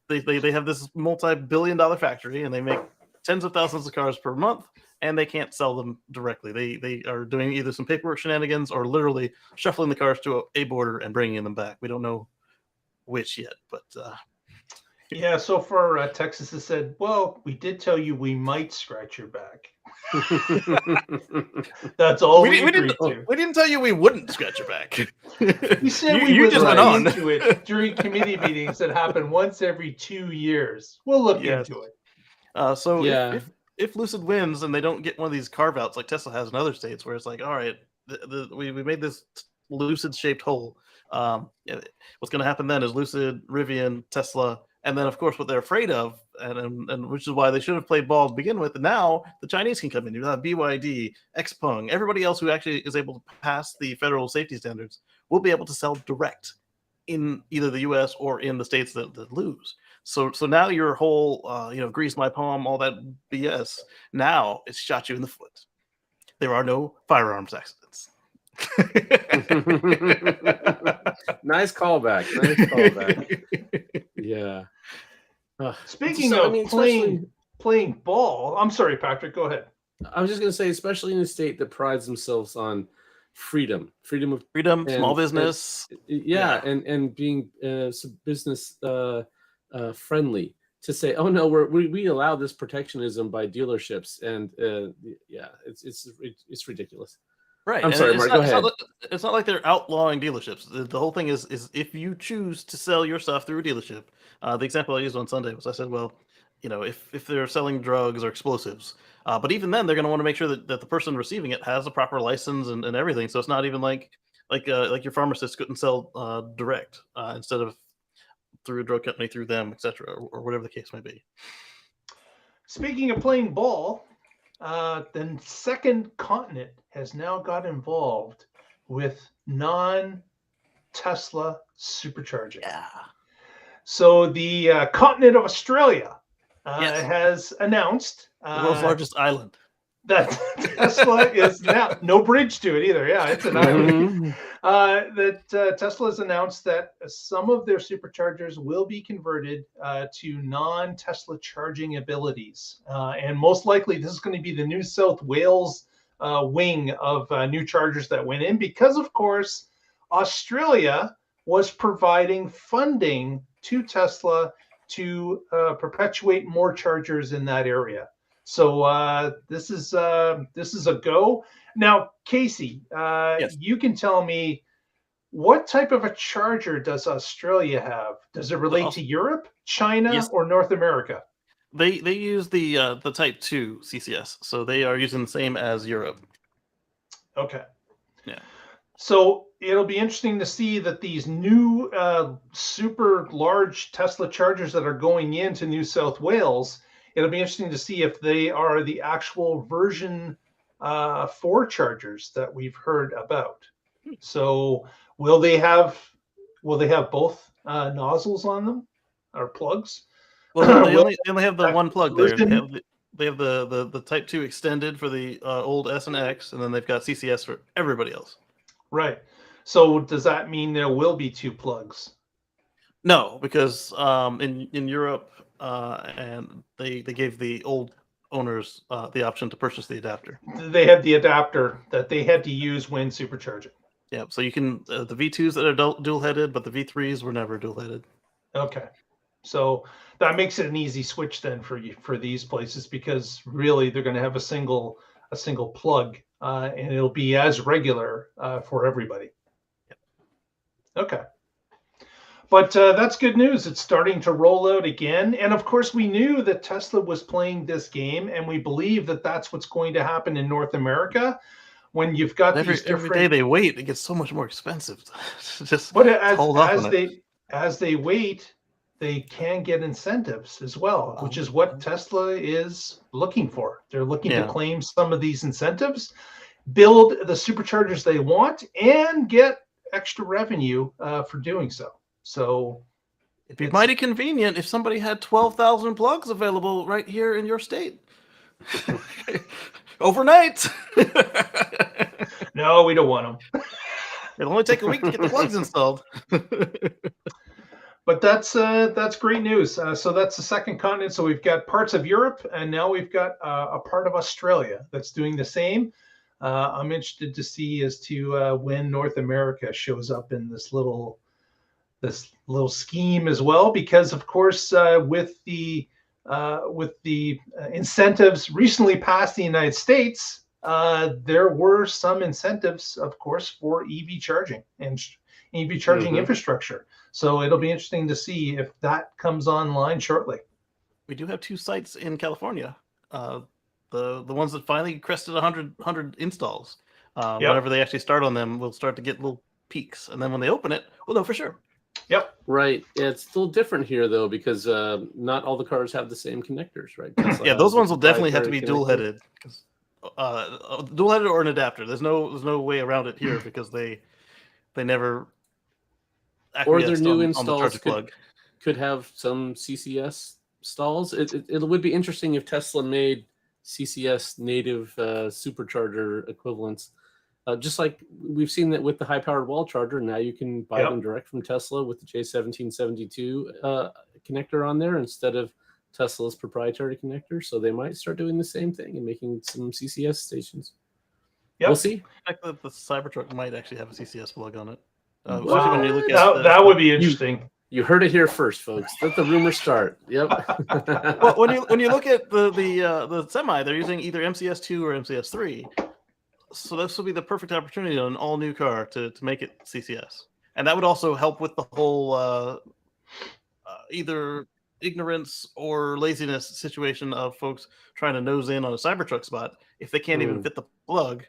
They have this multi-billion-dollar factory, and they make tens of thousands of cars per month, and they can't sell them directly. They are doing either some paperwork shenanigans or literally shuffling the cars to a border and bringing them back. We don't know which yet, but so far Texas has said, well, we did tell you we might scratch your back. That's all we didn't tell you we wouldn't scratch your back. We said we would look into it during committee meetings that happen once every 2 years. We'll look into it. If Lucid wins and they don't get one of these carve outs like Tesla has in other states, where it's like, all right, we made this Lucid shaped hole. What's going to happen then is Lucid, Rivian, Tesla, and then of course what they're afraid of, and which is why they should have played ball to begin with. And now the Chinese can come in. You have BYD, Xpeng, everybody else who actually is able to pass the federal safety standards will be able to sell direct in either the U.S. or in the states that lose. So now your whole grease my palm, all that BS, now it's shot you in the foot. there are no firearms accidents. Nice callback. Nice callback. Yeah. Speaking So, I of mean, playing ball, I'm sorry, Patrick. Go ahead. I was just going to say, especially in a state that prides themselves on freedom of Small business, and being business friendly, to say, oh no, we allow this protectionism by dealerships, and it's ridiculous. right? I'm sorry, Mark. Go ahead. It's not like they're outlawing dealerships. The whole thing is if you choose to sell your stuff through a dealership, the example I used on Sunday was I said, well, if they're selling drugs or explosives, but even then they're going to want to make sure that the person receiving it has a proper license and everything. So it's not even like your pharmacist couldn't sell direct instead of through a drug company, through them, etc., or whatever the case may be. Speaking of playing ball, the second continent has now got involved with non-Tesla supercharging. Yeah. So the continent of Australia has announced the world's largest island that Tesla is now no bridge to it either. Yeah, it's an island. That Tesla has announced that some of their superchargers will be converted to non-Tesla charging abilities, and most likely this is going to be the New South Wales wing of new chargers that went in, because of course Australia was providing funding to Tesla to perpetuate more chargers in that area. So this is a go. Now, Casey, Yes. You can tell me, what type of a charger does Australia have? Does it relate to Europe, China, Yes. or North America? They use the Type 2 CCS, so they are using the same as Europe. Okay. Yeah. So it'll be interesting to see that these new super large Tesla chargers that are going into New South Wales, it'll be interesting to see if they are the actual version 4 chargers that we've heard about. So will they have both nozzles on them, or plugs? Well, they only have the one plug there. collision? They have the Type 2 extended for the old S and X, and then they've got CCS for everybody else. Right. So does that mean there will be 2 plugs? No, because in Europe, and they gave the old owners the option to purchase the adapter. They had the adapter that they had to use when supercharging. Yeah, so you can the V2s that are dual-headed, but the V3s were never dual-headed. Okay. So that makes it an easy switch then for these places, because really they're going to have a single plug, and it'll be as regular for everybody. Yep. Okay. But that's good news. It's starting to roll out again. And of course, we knew that Tesla was playing this game, and we believe that that's what's going to happen in North America. When you've got these different... Every day they wait, it gets so much more expensive. Just but as they wait, they can get incentives as well, which is what Tesla is looking for. They're looking to claim some of these incentives, build the superchargers they want, and get extra revenue for doing so. So it'd be mighty convenient if somebody had 12,000 plugs available right here in your state. Overnight. No, we don't want them. It'll only take a week to get the plugs installed. But that's great news. So that's the second continent. So we've got parts of Europe, and now we've got a part of Australia that's doing the same. I'm interested to see as to when North America shows up in this little scheme as well, because of course with the incentives recently passed in the United States, there were some incentives, of course, for EV charging and EV charging infrastructure. So it'll be interesting to see if that comes online shortly. We do have 2 sites in California. The ones that finally crested 100 installs. Whenever they actually start on them, we'll start to get little peaks, and then when they open it, we'll know for sure. Yep. Right. Yeah, it's still different here though, because not all the cars have the same connectors, right? Yeah, those ones will definitely have to be dual-headed, because dual-headed or an adapter. There's no way around it here, because they never. Or their new installs could have some CCS stalls. It would be interesting if Tesla made CCS native supercharger equivalents. Just like we've seen that with the high-powered wall charger, now you can buy them direct from Tesla with the J1772 connector on there instead of Tesla's proprietary connector. So they might start doing the same thing and making some CCS stations. We'll see. I think that the Cybertruck might actually have a CCS plug on it. Wow. When you look at that would be interesting. You heard it here first, folks. Let the rumor start. Yep. Well, when you look at the semi, they're using either MCS2 or MCS3. So this will be the perfect opportunity on an all-new car to make it CCS. And that would also help with the whole either ignorance or laziness situation of folks trying to nose in on a Cybertruck spot. If they can't even fit the plug,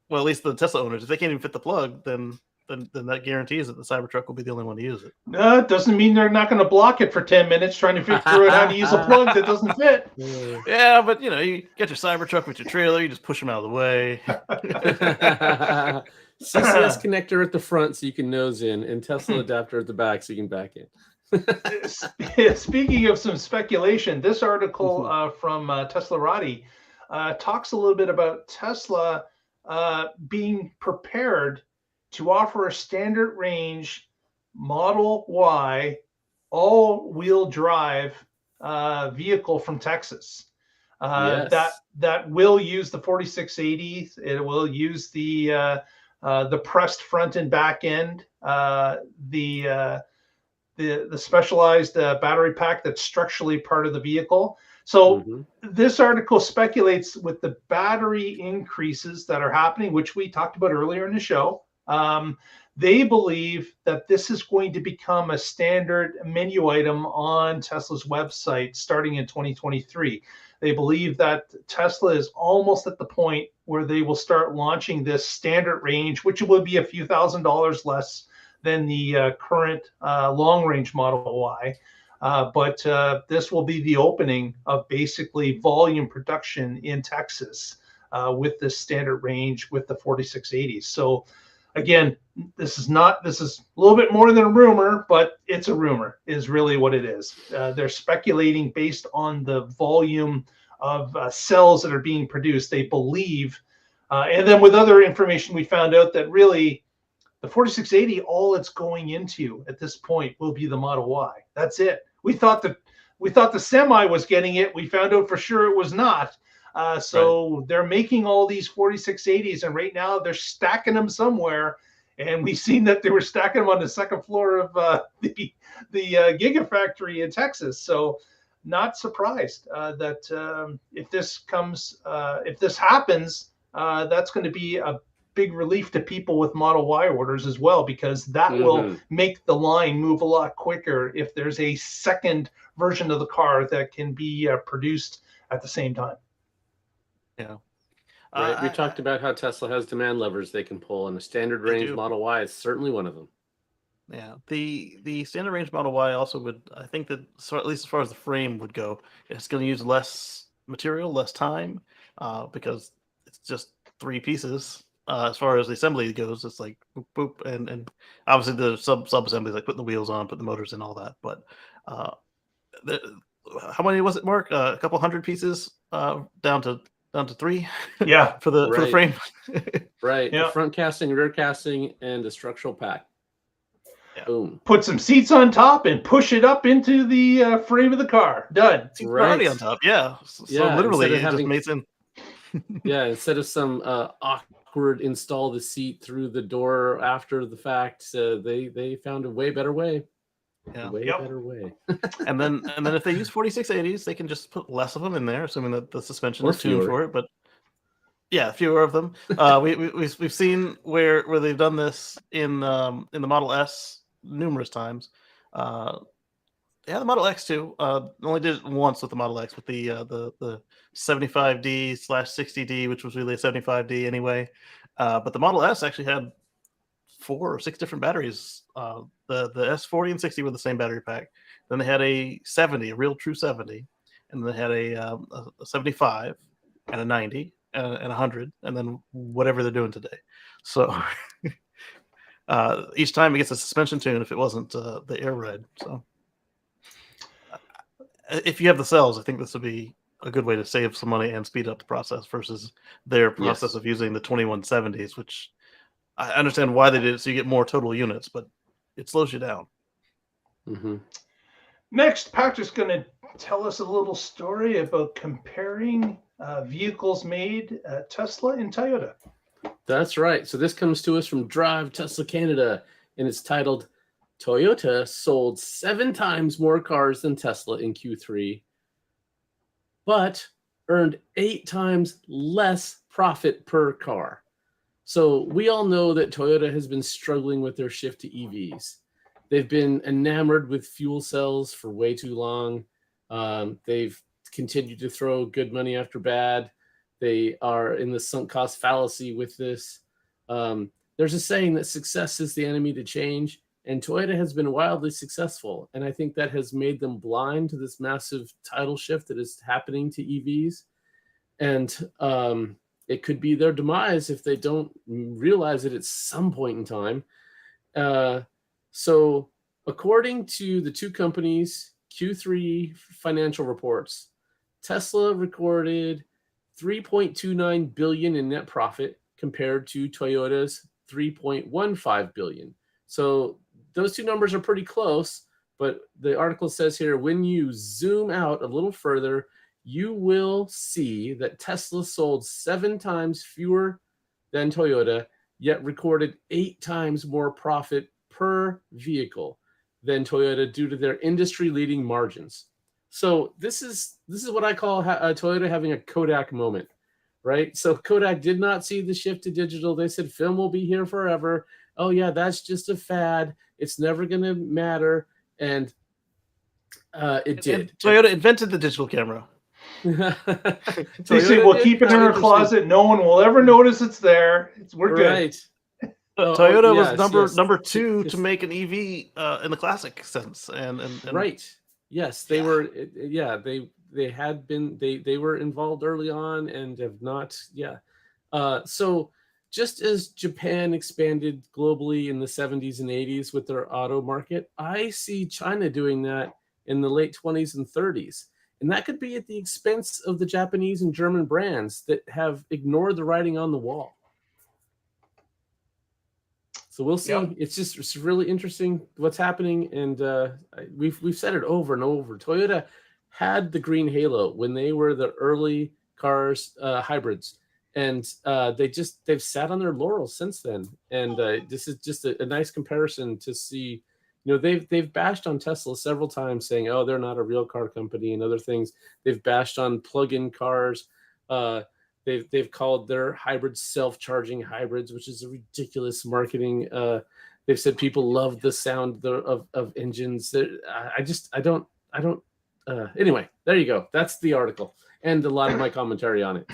well, at least the Tesla owners, if they can't even fit the plug, then that guarantees that the Cybertruck will be the only one to use it. No, it doesn't mean they're not going to block it for 10 minutes trying to figure out how to use a plug that doesn't fit. Yeah, but you get your Cybertruck with your trailer, you just push them out of the way. CCS connector at the front so you can nose in, and Tesla adapter at the back so you can back in. Speaking of some speculation, this article from Teslarati talks a little bit about Tesla being prepared to offer a standard range Model Y all-wheel drive vehicle from Texas. That will use the 4680. It will use the pressed front and back end, the specialized battery pack that's structurally part of the vehicle. So this article speculates with the battery increases that are happening, which we talked about earlier in the show. They believe that this is going to become a standard menu item on Tesla's website starting in 2023. They believe that Tesla is almost at the point where they will start launching this standard range, which will be a few $1,000s less than the current long-range Model Y. But this will be the opening of basically volume production in Texas with this standard range with the 4680s. So again, this is a little bit more than a rumor, but it's a rumor is really what it is. They're speculating based on the volume of cells that are being produced. They believe, and then with other information, we found out that really the 4680, all it's going into at this point will be the Model Y. That's it. We thought the Semi was getting it. We found out for sure it was not. So they're making all these 4680s, and right now they're stacking them somewhere. And we've seen that they were stacking them on the second floor of the Gigafactory in Texas. So not surprised that if this happens, that's going to be a big relief to people with Model Y orders as well, because that will make the line move a lot quicker if there's a second version of the car that can be produced at the same time. Yeah. Right. We talked about how Tesla has demand levers they can pull, and a standard range Model Y is certainly one of them. Yeah. The standard range Model Y also would, I think that, so at least as far as the frame would go, it's going to use less material, less time, because it's just three pieces. As far as the assembly goes, it's like boop, boop, and obviously the sub-assemblies, like putting the wheels on, putting the motors in, all that. But how many was it, Mark? A couple hundred pieces down to three. Yeah, for the frame. Right. Yeah. The front casting, rear casting, and a structural pack. Yeah. Boom. Put some seats on top and push it up into the frame of the car. Done. Seats are already on top. Yeah. So literally, it just mates in. Yeah, instead of some awkward install the seat through the door after the fact, they found a way better way. Yeah. Better way. and then if they use 4680s, they can just put less of them in there, assuming that the suspension is tuned for it. But yeah, fewer of them. We've seen where they've done this in the Model S numerous times. The Model X too. Only did it once with the Model X with the 75D/60D, which was really a 75D anyway. But the Model S actually had 4 or 6 different batteries. The S40 and 60 were the same battery pack. Then they had a 70, a real true 70, and they had a 75 and a 90 and a 100, and then whatever they're doing today. So each time it gets a suspension tune if it wasn't the air ride. So if you have the cells, I think this would be a good way to save some money and speed up the process versus their process Yes. of using the 2170s, which I understand why they did it, so you get more total units, but it slows you down. Mm-hmm. Next, Patrick's going to tell us a little story about comparing vehicles made at Tesla and Toyota. That's right. So this comes to us from Drive Tesla Canada, and it's titled Toyota sold 7 times more cars than Tesla in Q3, but earned 8 times less profit per car. So we all know that Toyota has been struggling with their shift to EVs. They've been enamored with fuel cells for way too long. They've continued to throw good money after bad. They are in the sunk cost fallacy with this. There's a saying that success is the enemy to change, and Toyota has been wildly successful. And I think that has made them blind to this massive tidal shift that is happening to EVs. And it could be their demise if they don't realize it at some point in time. So according to the two companies' Q3 financial reports, Tesla recorded $3.29 billion in net profit compared to Toyota's $3.15 billion. So those two numbers are pretty close, but the article says here, when you zoom out a little further, you will see that Tesla sold 7 times fewer than Toyota, yet recorded 8 times more profit per vehicle than Toyota due to their industry-leading margins. So this is what I call Toyota having a Kodak moment, right? So Kodak did not see the shift to digital. They said film will be here forever. Oh yeah, that's just a fad. It's never going to matter, and it did. And Toyota invented the digital camera. They say we'll keep it in our closet. No one will ever notice it's there. We're good. Right. Toyota yes, was number 2 to make an EV in the classic sense, and right. Yes, they were. Yeah, they had been. They were involved early on and have not. Yeah. So just as Japan expanded globally in the 70s and 80s with their auto market, I see China doing that in the late 20s and 30s. And that could be at the expense of the Japanese and German brands that have ignored the writing on the wall. So we'll see. Yep. It's really interesting what's happening, and we've said it over and over. Toyota had the green halo when they were the early cars, hybrids, and they've sat on their laurels since then. And this is just a nice comparison to see. You know, they've bashed on Tesla several times, saying, "Oh, they're not a real car company," and other things. They've bashed on plug-in cars. They've called their hybrids self-charging hybrids, which is a ridiculous marketing. They've said people love the sound of engines. I don't. Anyway, there you go. That's the article and a lot of my commentary on it.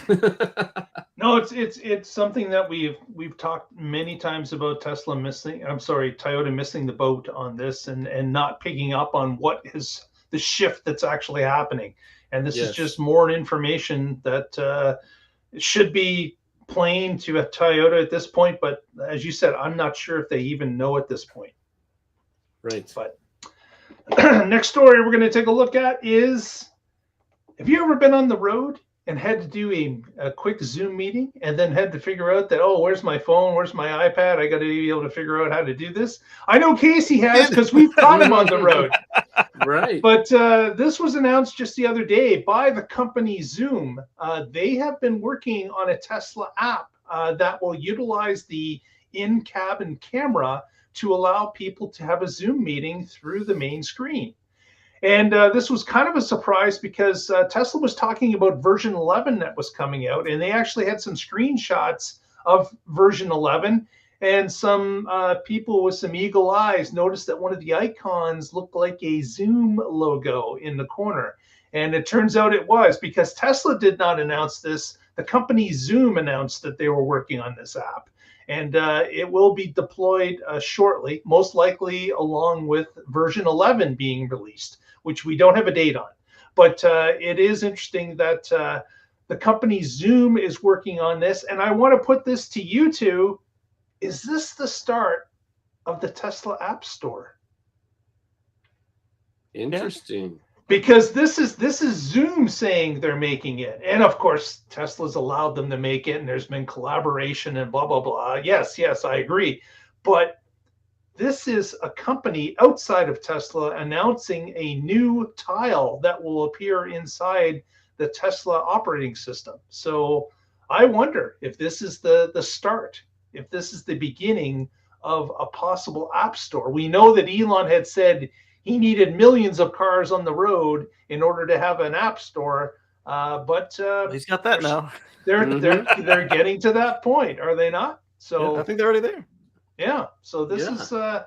No, it's something that we've talked many times about Toyota missing the boat on this and not picking up on what is the shift that's actually happening. And this is just more information that it should be plain to a Toyota at this point. But as you said, I'm not sure if they even know at this point. Right. But next story we're going to take a look at is, have you ever been on the road and had to do a quick Zoom meeting and then had to figure out that, oh, where's my phone? Where's my iPad? I got to be able to figure out how to do this. I know Casey has, because we've caught him on the road. Right. But this was announced just the other day by the company Zoom. They have been working on a Tesla app that will utilize the in-cabin camera to allow people to have a Zoom meeting through the main screen. And this was kind of a surprise because Tesla was talking about version 11 that was coming out, and they actually had some screenshots of version 11. And some people with some eagle eyes noticed that one of the icons looked like a Zoom logo in the corner. And it turns out it was, because Tesla did not announce this. The company Zoom announced that they were working on this app. And it will be deployed shortly, most likely along with version 11 being released, which we don't have a date on. But it is interesting that the company Zoom is working on this. And I want to put this to you two. Is this the start of the Tesla App Store? Interesting. Because this is Zoom saying they're making it, and of course Tesla's allowed them to make it, and there's been collaboration and blah blah blah. Yes, I agree, but this is a company outside of Tesla announcing a new tile that will appear inside the Tesla operating system. So I wonder if this is the start, if this is the beginning of a possible app store. We know that Elon had said he needed millions of cars on the road in order to have an app store, but He's got that now. they're getting to that point, are they not? So I think they're already there. Yeah, so this is some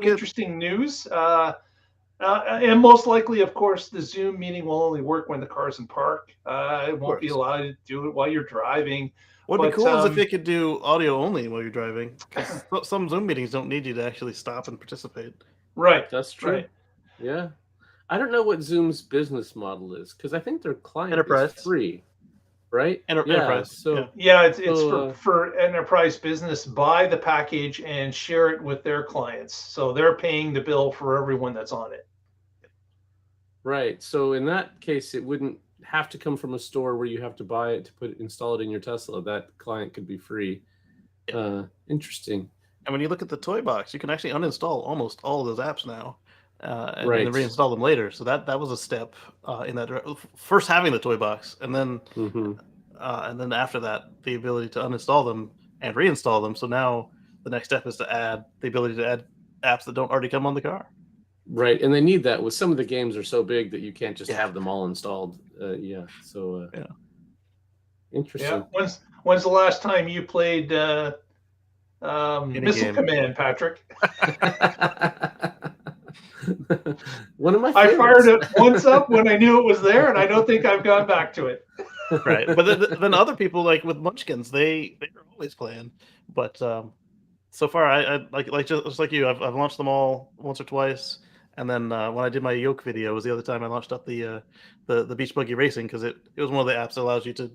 interesting news, and most likely, of course, the Zoom meeting will only work when the car's in park. It won't be allowed to do it while you're driving. What'd be cool is if they could do audio only while you're driving, because some Zoom meetings don't need you to actually stop and participate. Right, that's true. Right. Yeah, I don't know what Zoom's business model is, because I think their client Enterprise is free. Right? Enterprise. So it's for enterprise business. Buy the package and share it with their clients. So they're paying the bill for everyone that's on it. Right. So in that case, it wouldn't have to come from a store where you have to buy it to install it in your Tesla. That client could be free. Interesting. And when you look at the toy box, you can actually uninstall almost all of those apps now. And then reinstall them later. So that was a step in that direction. First having the toy box, and then after that, the ability to uninstall them and reinstall them. So now the next step is to add the ability to add apps that don't already come on the car. Right, and they need that. With some of the games are so big that you can't just have them all installed. Interesting. Yeah. When's the last time you played Missile Command, Patrick? One of my favorites. I fired it once up when I knew it was there, and I don't think I've gone back to it. Right, but then other people, like with Munchkins, they're always playing. But so far, I like just like you, I've launched them all once or twice, and then when I did my yoke video was the other time I launched up the Beach Buggy Racing, because it was one of the apps that allows you to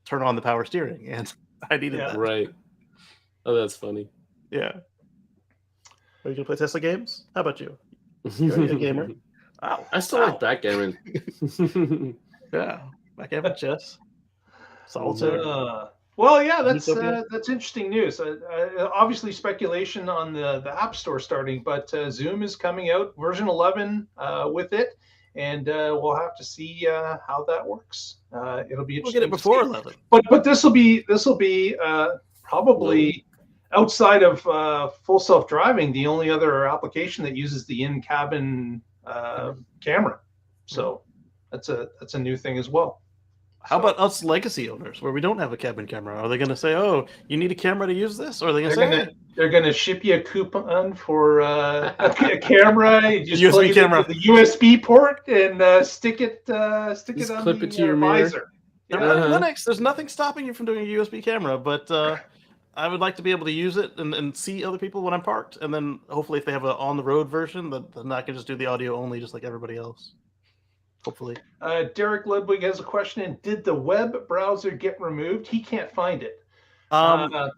turn on the power steering, and I needed that. Right. Oh, that's funny. Yeah. Are you gonna play Tesla games? How about you? You're a gamer. Wow. I still like backgammon. Yeah, backgammon, chess, solitaire. Well, yeah, that's interesting news. Obviously, speculation on the App Store starting, but Zoom is coming out version 11 with it, and we'll have to see how that works. It'll be interesting. We'll get it before 11. But this will be probably. Outside of full self-driving, the only other application that uses the in-cabin camera, so that's a new thing as well. How about us legacy owners, where we don't have a cabin camera? Are they going to say, "Oh, you need a camera to use this," or are they going to say, "They're going to ship you a coupon for a camera? You just USB camera, the USB port, and stick it on clip it to your visor." Yeah. Linux, there's nothing stopping you from doing a USB camera, but. I would like to be able to use it and see other people when I'm parked, and then hopefully if they have an on-the-road version, then I can just do the audio only, just like everybody else. Hopefully. Derek Ludwig has a question. Did the web browser get removed? He can't find it. No,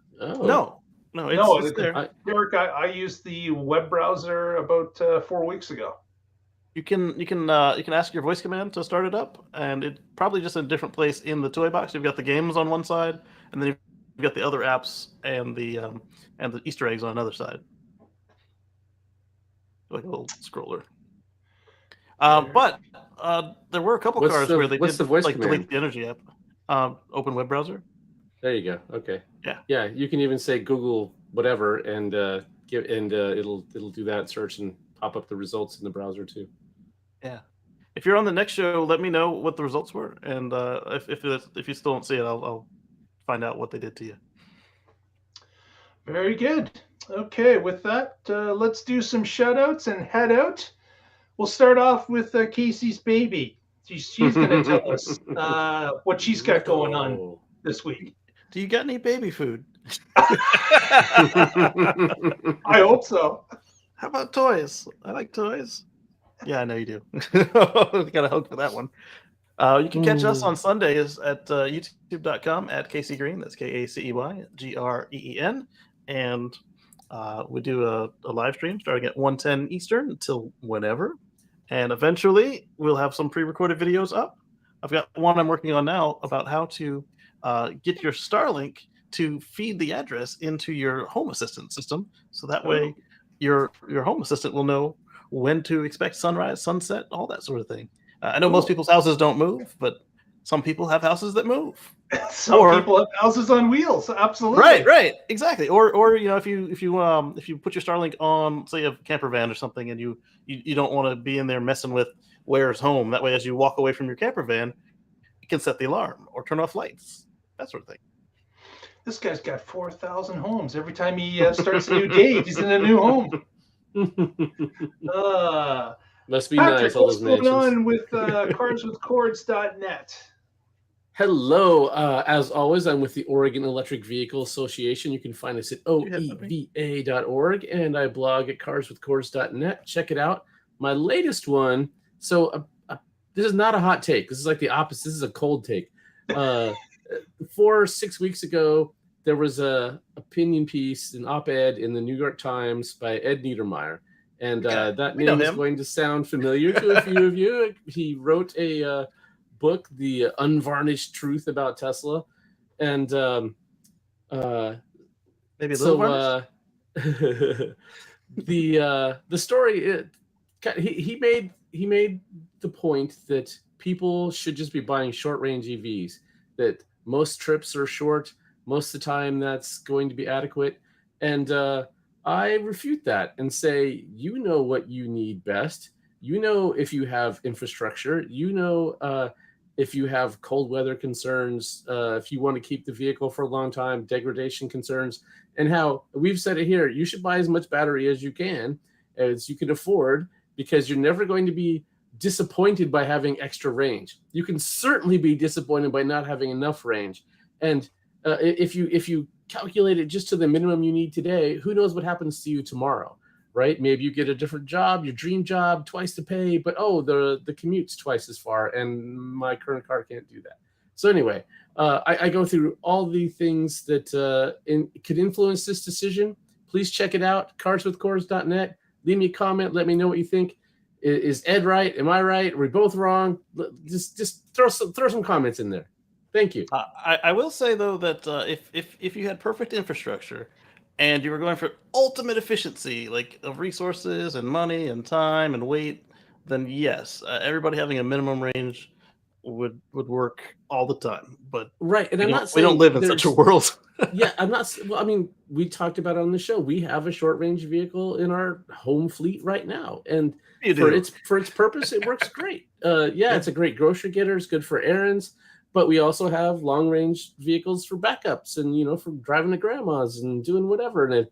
it's there. Derek, I used the web browser about 4 weeks ago. You can ask your voice command to start it up, and it probably just in a different place in the toy box. You've got the games on one side, and then you've got the other apps and the Easter eggs on another side, like a little scroller. But there were a couple cars where they did delete the energy app. Open web browser. There you go. Okay. Yeah. Yeah. You can even say Google whatever, and it'll do that search and pop up the results in the browser too. Yeah. If you're on the next show, let me know what the results were, and if you still don't see it, I'll find out what they did to you. Very good. Okay, with that, let's do some shout outs and head out. We'll start off with Casey's baby. She's going to tell us what she's got going on this week. Do you got any baby food? I hope so. How about toys? I like toys. Yeah, I know you do. Got a hook for that one. You can catch us on Sundays at youtube.com at Casey Green. That's KACEYGREEN. And we do a live stream starting at 1:10 Eastern until whenever. And eventually, we'll have some pre-recorded videos up. I've got one I'm working on now about how to get your Starlink to feed the address into your home assistant system, so that way your home assistant will know when to expect sunrise, sunset, all that sort of thing. I know most people's houses don't move, but some people have houses that move. Some people have houses on wheels. Absolutely. Right, exactly. Or you know, if you put your Starlink on, say, a camper van or something, and you don't want to be in there messing with where's home. That way, as you walk away from your camper van, you can set the alarm or turn off lights, that sort of thing. This guy's got 4,000 homes. Every time he starts a new day, he's in a new home. Must be Patrick, nice, all what's those going mansions. on with carswithcords.net? Hello. As always, I'm with the Oregon Electric Vehicle Association. You can find us at oeva.org, and I blog at carswithcords.net. Check it out. My latest one, so this is not a hot take. This is like the opposite. This is a cold take. 4 or 6 weeks ago, there was a opinion piece, an op-ed in the New York Times by Ed Niedermeyer. And that name is going to sound familiar to a few of you. He wrote a book, The Unvarnished Truth About Tesla. And maybe a little varnished? The story, he made the point that people should just be buying short-range EVs, that most trips are short, most of the time that's going to be adequate. And I refute that and say, you know what you need best. You know if you have infrastructure, you know if you have cold weather concerns, if you want to keep the vehicle for a long time, degradation concerns, and how we've said it here, you should buy as much battery as you can afford, because you're never going to be disappointed by having extra range. You can certainly be disappointed by not having enough range. And if you calculate it just to the minimum you need today, who knows what happens to you tomorrow, right? Maybe you get a different job, your dream job, twice the pay, but the commute's twice as far, and my current car can't do that. So anyway, I go through all the things that could influence this decision. Please check it out, carswithcords.net. Leave me a comment. Let me know what you think. Is Ed right? Am I right? Are we both wrong? Just throw some comments in there. Thank you. I will say, though, that if you had perfect infrastructure and you were going for ultimate efficiency, like of resources and money and time and weight, then yes, everybody having a minimum range would work all the time. But right, and we don't live in such a world. Yeah, I'm not. Well, I mean, we talked about it on the show. We have a short range vehicle in our home fleet right now, and for its purpose, it works great. Yeah, it's a great grocery getter. It's good for errands. But we also have long range vehicles for backups and, for driving to grandma's and doing whatever. And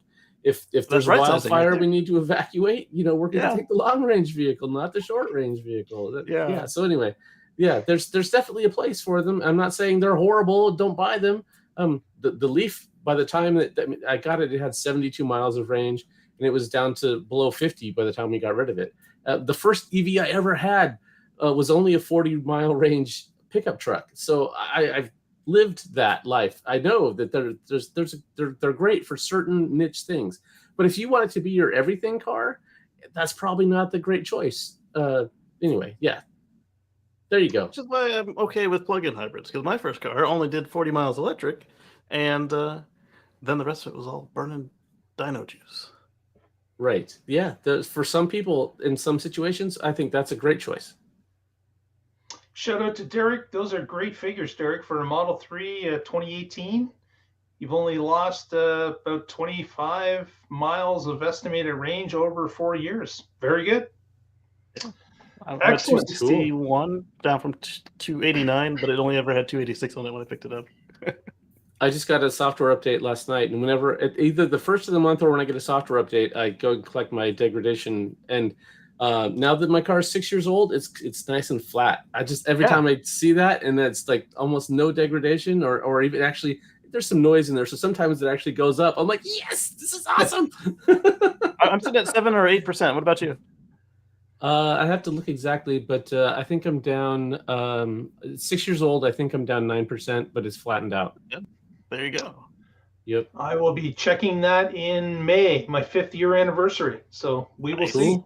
if there's a wildfire we need to evacuate, we're going to take the long range vehicle, not the short range vehicle. Yeah. So anyway, yeah, there's definitely a place for them. I'm not saying they're horrible. Don't buy them. The Leaf, by the time that I got it, it had 72 miles of range, and it was down to below 50 by the time we got rid of it. The first EV I ever had was only a 40-mile range pickup truck. So I've lived that life. I know that they're great for certain niche things. But if you want it to be your everything car, that's probably not the great choice. Anyway, yeah. There you go. Which is why I'm okay with plug-in hybrids, because my first car only did 40 miles electric, and then the rest of it was all burning dyno juice. Right. Yeah. For some people, in some situations, I think that's a great choice. Shout out to Derek. Those are great figures, Derek, for a Model 3 2018. You've only lost about 25 miles of estimated range over 4 years. Very good. Yeah. I'm at 261 down from 289, but it only ever had 286 on it when I picked it up. I just got a software update last night, and whenever either the first of the month or when I get a software update, I go and collect my degradation. And now that my car is 6 years old, it's nice and flat. I just every time I see that, and that's like almost no degradation, or even actually there's some noise in there. So sometimes it actually goes up. I'm like, yes, this is awesome. I'm sitting at 7 or 8%. What about you? I have to look exactly, but I think I'm down 6 years old. I think I'm down 9%, but it's flattened out. Yep. There you go. Yep. I will be checking that in May, my 5th year anniversary. So we will see.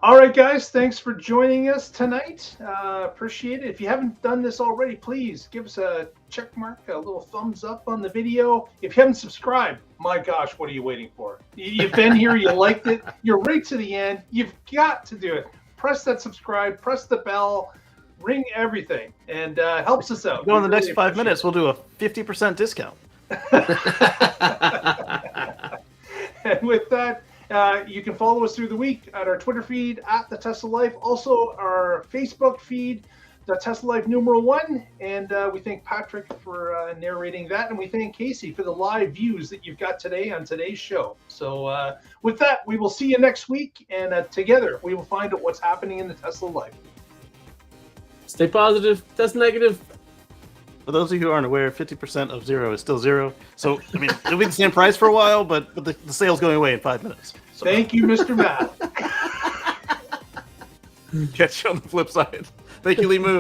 All right, guys, thanks for joining us tonight. Appreciate it. If you haven't done this already, please give us a check mark, a little thumbs up on the video. If you haven't subscribed, my gosh, what are you waiting for? You've been here, you liked it, you're right to the end. You've got to do it. Press that subscribe, press the bell, ring everything, and helps us out. Go in the next 5 minutes, we'll do a 50% discount. And with that, you can follow us through the week at our Twitter feed at The Tesla Life, also our Facebook feed, The Tesla Life #1. And we thank Patrick for narrating that, and we thank Casey for the live views that you've got today on today's show. So with that, we will see you next week, and together we will find out what's happening in the Tesla Life. Stay positive. Test negative. For those of you who aren't aware, 50% of 0 is still 0. So, I mean, it'll be the same price for a while, but the sale's going away in 5 minutes. So. Thank you, Mr. Matt. Catch you on the flip side. Thank you, Lee Moon.